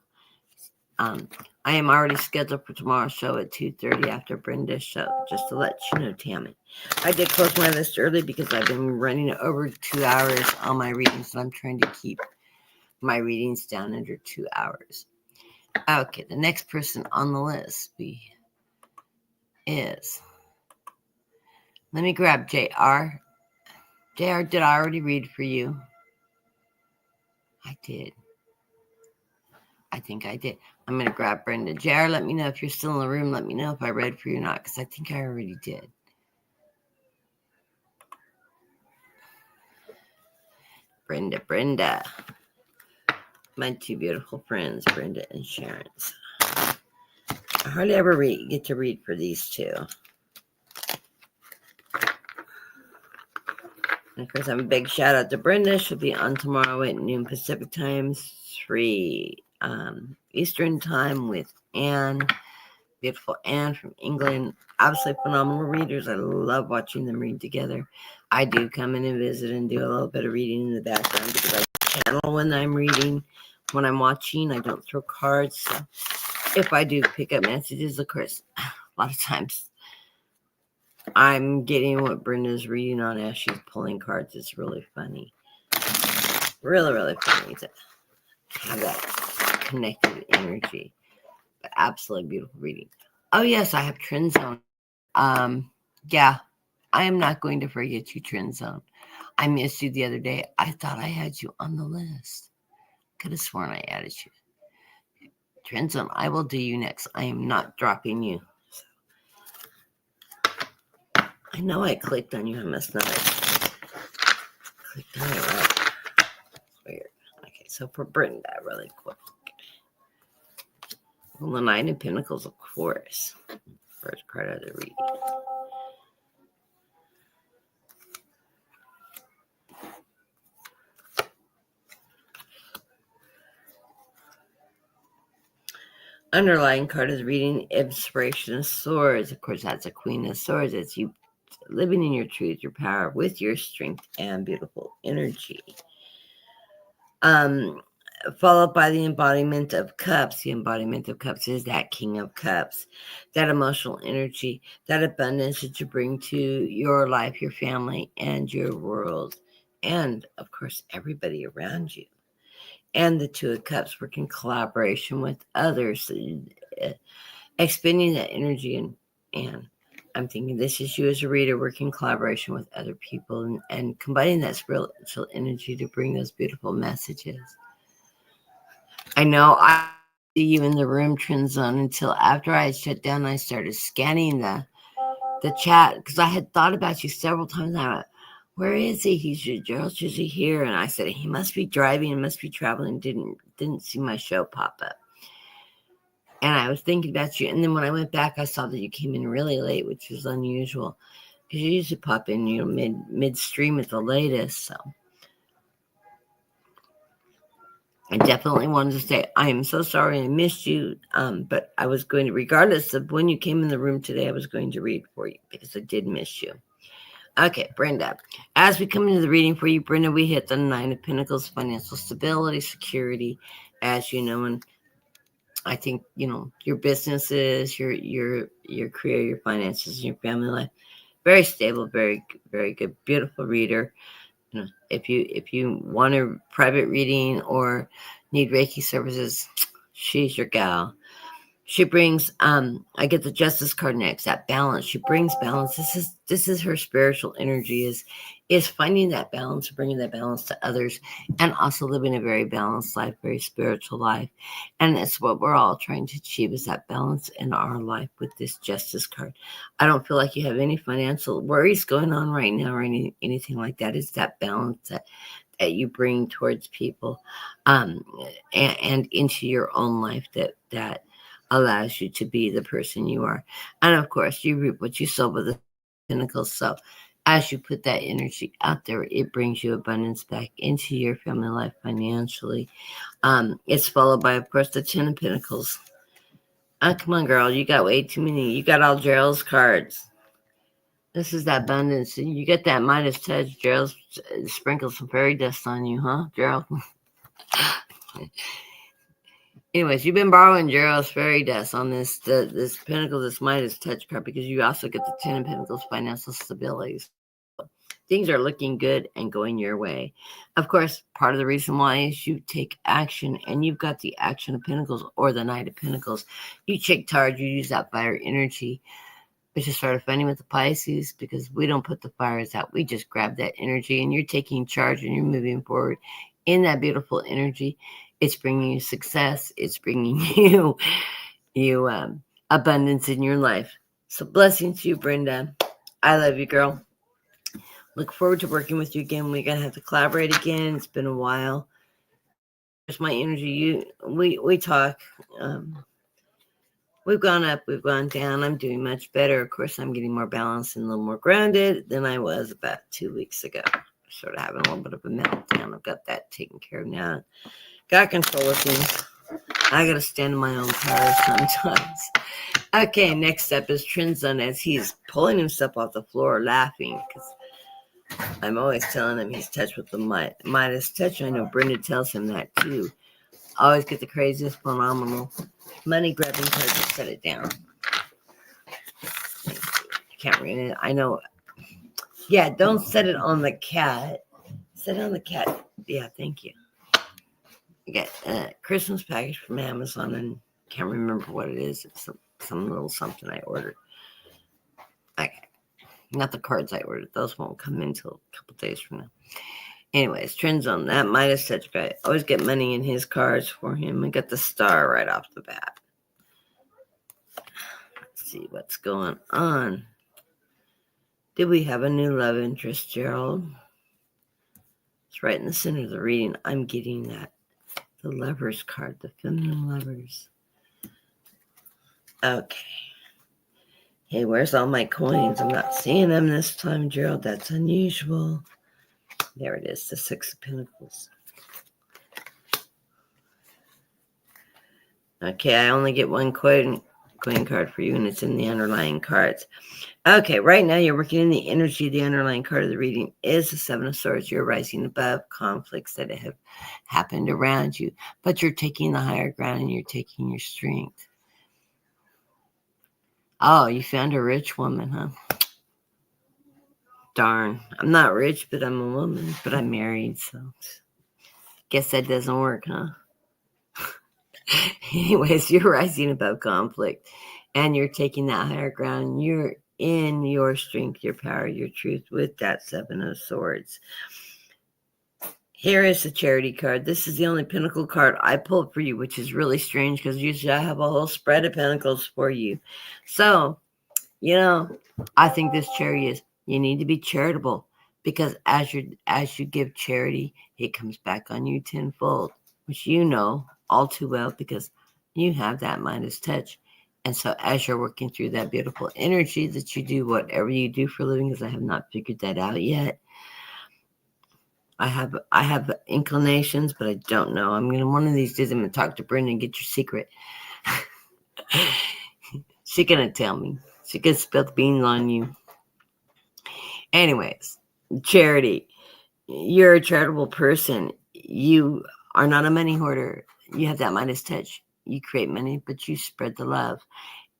I am already scheduled for tomorrow's show at 2:30 after Brenda's show, just to let you know, Tammy. I did close my list early because I've been running over 2 hours on my readings, so I'm trying to keep my readings down under 2 hours. Okay, the next person on the list is, let me grab JR. JR, did I already read for you? I did. I think I did. I'm going to grab Brenda. JR, let me know if you're still in the room. Let me know if I read for you or not, because I think I already did. Brenda. My two beautiful friends, Brenda and Sharon. I hardly ever get to read for these two. And of course, I'm a big shout out to Brenda. She'll be on tomorrow at noon Pacific time, 3 Eastern time with Anne. Beautiful Anne from England. Absolutely phenomenal readers. I love watching them read together. I do come in and visit and do a little bit of reading in the background because I channel when I'm reading. When I'm watching, I don't throw cards. So if I do pick up messages, of course, a lot of times I'm getting what Brenda's reading on as she's pulling cards. It's really funny. Really, really funny to have that connected energy. But absolutely beautiful reading. Oh, yes, I have Trend Zone. Yeah, I am not going to forget you, Trend Zone. I missed you the other day. I thought I had you on the list. Could have sworn I added you. Trend Zone, I will do you next. I am not dropping you. I know I clicked on you. I must not have clicked on it right. Weird. Okay, so for Brenda, really quick. Well, the Nine of Pentacles, of course. First card of the reading. Underlying card is reading Inspiration of Swords. Of course, that's a Queen of Swords. It's you living in your truth, your power, with your strength and beautiful energy. Followed by the embodiment of cups. The embodiment of cups is that King of Cups, that emotional energy, that abundance that you bring to your life, your family, and your world, and of course, everybody around you. And the Two of Cups work in collaboration with others, expending that energy. And I'm thinking this is you as a reader working in collaboration with other people and combining that spiritual energy to bring those beautiful messages. I know I see you in the room, Trend Zone, until after I had shut down. I started scanning the chat because I had thought about you several times. I went, where is he? Gerald's usually here. And I said, he must be driving and must be traveling. Didn't see my show pop up. And I was thinking about you. And then when I went back, I saw that you came in really late, which was unusual. Because you usually pop in, midstream at the latest. So I definitely wanted to say, I am so sorry I missed you. But I was going to, regardless of when you came in the room today, I was going to read for you because I did miss you. Okay, Brenda. As we come into the reading for you, Brenda, we hit the 9 of Pentacles, financial stability, security, as you know, and I think, your businesses, your career, your finances, and your family life, very stable, very, very good, beautiful reader. If you want a private reading or need Reiki services, she's your gal. She brings, I get the Justice card next, that balance. She brings balance. This is her spiritual energy, is finding that balance, bringing that balance to others, and also living a very balanced life, very spiritual life. And that's what we're all trying to achieve, is that balance in our life with this Justice card. I don't feel like you have any financial worries going on right now or anything like that. It's that balance that you bring towards people, and into your own life that allows you to be the person you are. And of course, you reap what you sow with the Pentacles. So as you put that energy out there, it brings you abundance back into your family life financially. It's followed by, of course, the 10 of Pentacles. Come on, girl. You got way too many. You got all Gerald's cards. This is that abundance. You get that Midas touch. Gerald sprinkles some fairy dust on you, huh, Gerald? Anyways, you've been borrowing Gerald's fairy dust on this Pentacle, this Midas touch card, because you also get the 10 of Pentacles, financial stability. Things are looking good and going your way. Of course, part of the reason why is you take action, and you've got the action of Pentacles or the Knight of Pentacles. You take charge, you use that fire energy, which is sort of funny with the Pisces, because we don't put the fires out. We just grab that energy, and you're taking charge and you're moving forward in that beautiful energy. It's bringing you success. It's bringing you abundance in your life. So blessings to you, Brenda. I love you, girl. Look forward to working with you again. We're going to have to collaborate again. It's been a while. There's my energy. We talk. We've gone up. We've gone down. I'm doing much better. Of course, I'm getting more balanced and a little more grounded than I was about 2 weeks ago. Sort of having a little bit of a meltdown. I've got that taken care of now. Got control of things. I got to stand in my own power sometimes. Okay, next up is Trinzone, as he's pulling himself off the floor laughing, because I'm always telling him he's touched with the Midas touch. I know Brenda tells him that too. I always get the craziest, phenomenal money grabbing card to set it down. I can't read it. I know. Yeah, don't set it on the cat. Set it on the cat. Yeah, thank you. I got a Christmas package from Amazon, and can't remember what it is. It's some little something I ordered. Okay. Not the cards I ordered. Those won't come in until a couple days from now. Anyways, Trinzone, that Midas touch guy. Always get money in his cards for him. I got the star right off the bat. Let's see what's going on. Did we have a new love interest, Gerald? It's right in the center of the reading. I'm getting that. The Lovers card, the feminine lovers. Okay. Hey, where's all my coins? I'm not seeing them this time, Gerald. That's unusual. There it is, the 6 of Pentacles. Okay, I only get one coin card for you, and it's in the underlying cards. Okay, right now you're working in the energy. The underlying card of the reading is the 7 of Swords. You're rising above conflicts that have happened around you, but you're taking the higher ground and you're taking your strength. Oh, you found a rich woman, huh? Darn. I'm not rich, but I'm a woman, but I'm married, so guess that doesn't work, huh? Anyways, you're rising above conflict and you're taking that higher ground. You're in your strength, your power, your truth with that 7 of Swords. Here is the Charity card. This is the only Pentacle card I pulled for you, which is really strange because usually I have a whole spread of Pentacles for you. So, I think this Charity is, you need to be charitable, because as you give charity, it comes back on you tenfold, which you know all too well because you have that Midas touch. And so as you're working through that beautiful energy that you do whatever you do for a living, because I have not figured that out yet. I have inclinations, but I don't know. I'm gonna one of these days I'm gonna talk to Brenda and get your secret. She gonna tell me. She gonna spill the beans on you. Anyways, charity. You're a charitable person. You are not a money hoarder. You have that Midas touch. You create money, but you spread the love,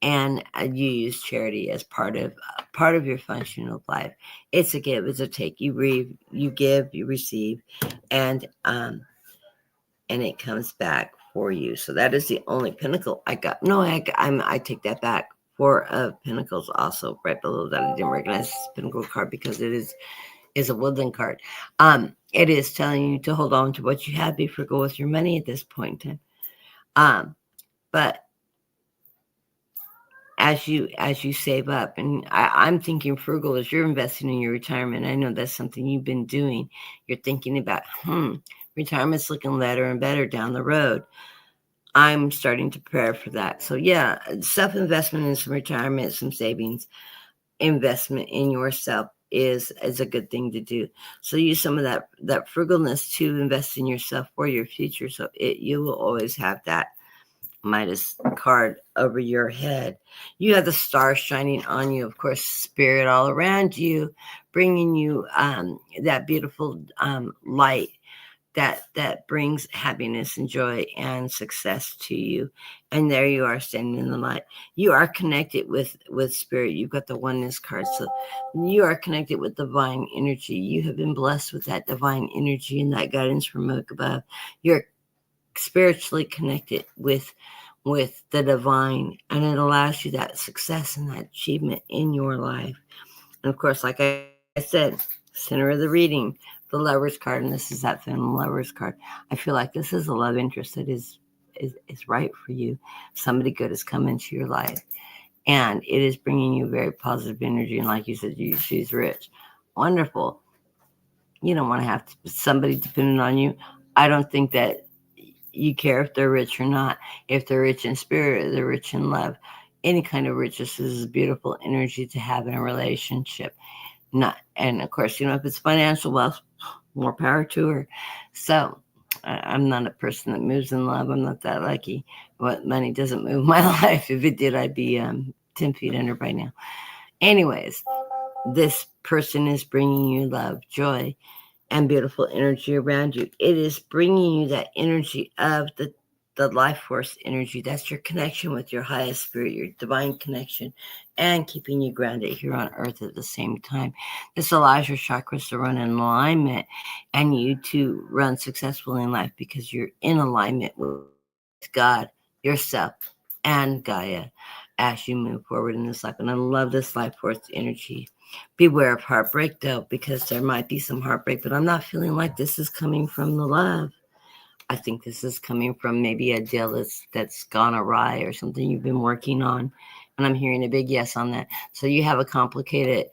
and you use charity as part of your function of life. It's a give, it's a take. You give, you receive, and it comes back for you. So that is the only pinnacle I got. No, I take that back. Four of Pentacles also right below that. I didn't recognize this pinnacle card because it is a woodland card. It is telling you to hold on to what you have, be frugal with your money at this point in time. But as you save up, and I'm thinking frugal as you're investing in your retirement. I know that's something you've been doing. You're thinking about, retirement's looking better and better down the road. I'm starting to prepare for that. So yeah, self-investment in some retirement, some savings, investment in yourself is a good thing to do. So use some of that frugalness to invest in yourself for your future. So you will always have that Midas card over your head. You have the stars shining on you, of course, spirit all around you, bringing you that beautiful light that brings happiness and joy and success to you. And there you are standing in the light. You are connected with spirit. You've got the oneness card. So you are connected with divine energy. You have been blessed with that divine energy and that guidance from above. You're spiritually connected with the divine, and it allows you that success and that achievement in your life. And of course, like I said, center of the reading, the Lovers card, and this is that film Lovers card. I feel like this is a love interest that is right for you. Somebody good has come into your life, and it is bringing you very positive energy. And like you said, she's rich, wonderful. You don't want to have somebody dependent on you. I don't think that you care if they're rich or not. If they're rich in spirit, they're rich in love. Any kind of riches is a beautiful energy to have in a relationship. And of course, if it's financial wealth, more power to her. So I'm not a person that moves in love. I'm not that lucky. But money doesn't move my life. If it did, I'd be 10 feet under by now. Anyways, this person is bringing you love, joy, and beautiful energy around you. It is bringing you that energy of the life force energy. That's your connection with your highest spirit, your divine connection, and keeping you grounded here on earth at the same time. This allows your chakras to run in alignment and you to run successfully in life because you're in alignment with God, yourself, and Gaia as you move forward in this life. And I love this life force energy. Beware of heartbreak, though, because there might be some heartbreak, but I'm not feeling like this is coming from the love. I think this is coming from maybe a deal that's gone awry or something you've been working on. And I'm hearing a big yes on that. So you have a complicated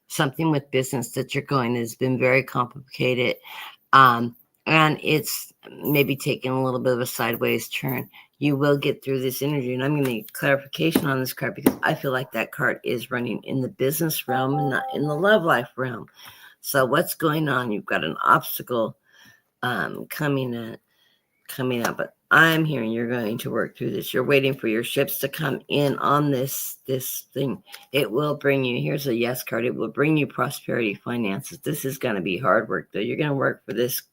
something with business that you're going has been very complicated. And it's maybe taking a little bit of a sideways turn. You will get through this energy. And I'm going to need clarification on this card because I feel like that card is running in the business realm and not in the love life realm. So what's going on? You've got an obstacle coming up, but I'm hearing you're going to work through this. You're waiting for your ships to come in on this thing. It will bring you, here's a yes card. It will bring you prosperity, finances. This is going to be hard work though. You're going to work for this,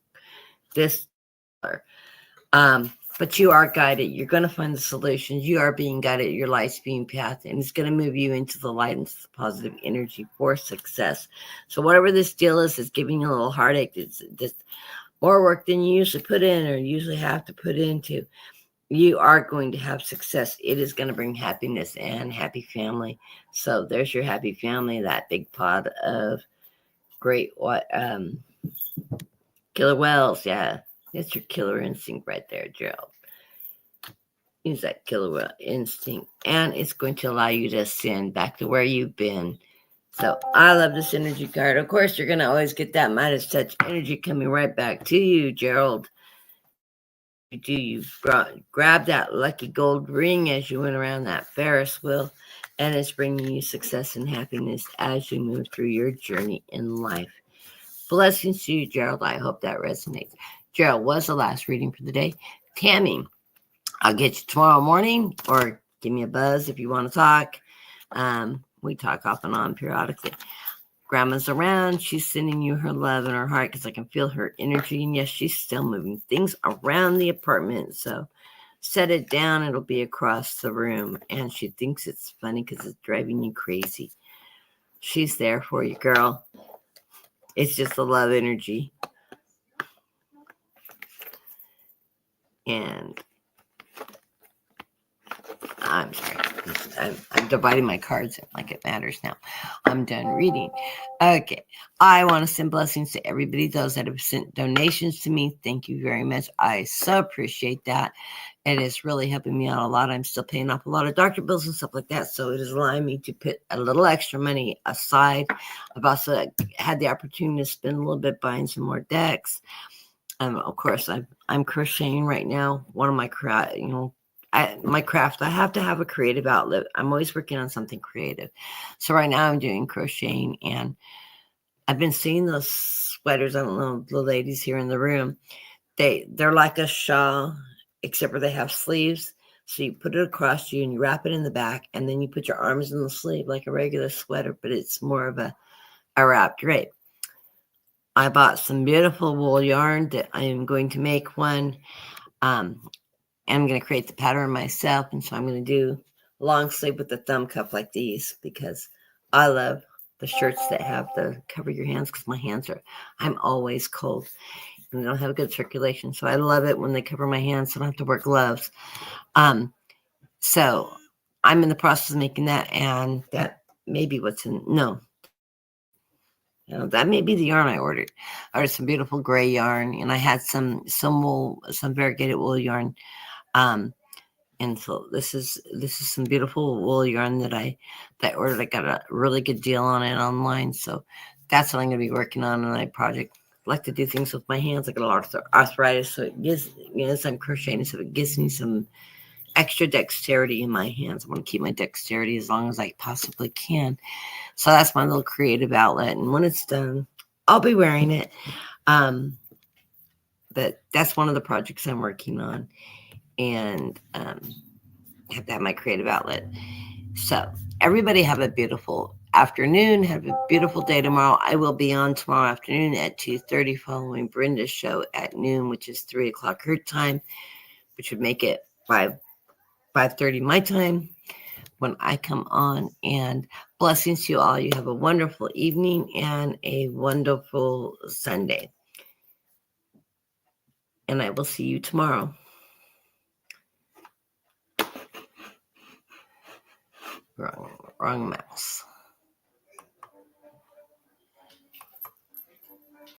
but you are guided. You're going to find the solutions. You are being guided. Your life's being pathed, and it's going to move you into the light and the positive energy for success. So whatever this deal is, it's giving you a little heartache. It's more work than you usually put in or usually have to put into. You are going to have success. It is going to bring happiness and happy family. So there's your happy family, that big pot of great killer whales. Yeah, that's your killer instinct right there, Gerald. Use that killer whale instinct, and it's going to allow you to ascend back to where you've been So I love this energy card. Of course, you're going to always get that Midas touch energy coming right back to you, Gerald. You grab that lucky gold ring as you went around that Ferris wheel, and it's bringing you success and happiness as you move through your journey in life. Blessings to you, Gerald. I hope that resonates. Gerald was the last reading for the day. Tammy, I'll get you tomorrow morning, or give me a buzz if you want to talk. We talk off and on periodically. Grandma's around. She's sending you her love and her heart because I can feel her energy. And yes, she's still moving things around the apartment. So set it down. It'll be across the room. And she thinks it's funny because it's driving you crazy. She's there for you, girl. It's just the love energy. And I'm sorry. I'm dividing my cards like it matters now. I'm done reading. Okay. I want to send blessings to everybody, those that have sent donations to me. Thank you very much. I so appreciate that. It is really helping me out a lot. I'm still paying off a lot of doctor bills and stuff like that. So it is allowing me to put a little extra money aside. I've also had the opportunity to spend a little bit buying some more decks. Of course, I'm crocheting right now. One of my my craft, I have to have a creative outlet. I'm always working on something creative. So right now I'm doing crocheting, and I've been seeing those sweaters. I don't know, the ladies here in the room, they're like a shawl, except for they have sleeves. So you put it across you and you wrap it in the back, and then you put your arms in the sleeve like a regular sweater, but it's more of a wrap drape. I bought some beautiful wool yarn that I am going to make one. I'm going to create the pattern myself. And so I'm going to do long sleeve with the thumb cuff like these, because I love the shirts that have the cover your hands, because I'm always cold and I don't have a good circulation. So I love it when they cover my hands, so I don't have to wear gloves. So I'm in the process of making that, and that may be that may be the yarn I ordered. I ordered some beautiful gray yarn, and I had some wool, some variegated wool yarn. And so this is some beautiful wool yarn that I ordered. I got a really good deal on it online. So that's what I'm going to be working on in my project. I like to do things with my hands. I got a lot of arthritis, so it gives, as I'm crocheting, so it gives me some extra dexterity in my hands. I want to keep my dexterity as long as I possibly can. So that's my little creative outlet. And when it's done, I'll be wearing it. But that's one of the projects I'm working on. And have to have my creative outlet. So everybody have a beautiful afternoon. Have a beautiful day tomorrow. I will be on tomorrow afternoon at 2:30 following Brenda's show at noon, which is 3 o'clock her time, which would make it 5:30 my time when I come on. And blessings to you all. You have a wonderful evening and a wonderful Sunday. And I will see you tomorrow. Wrong mouse.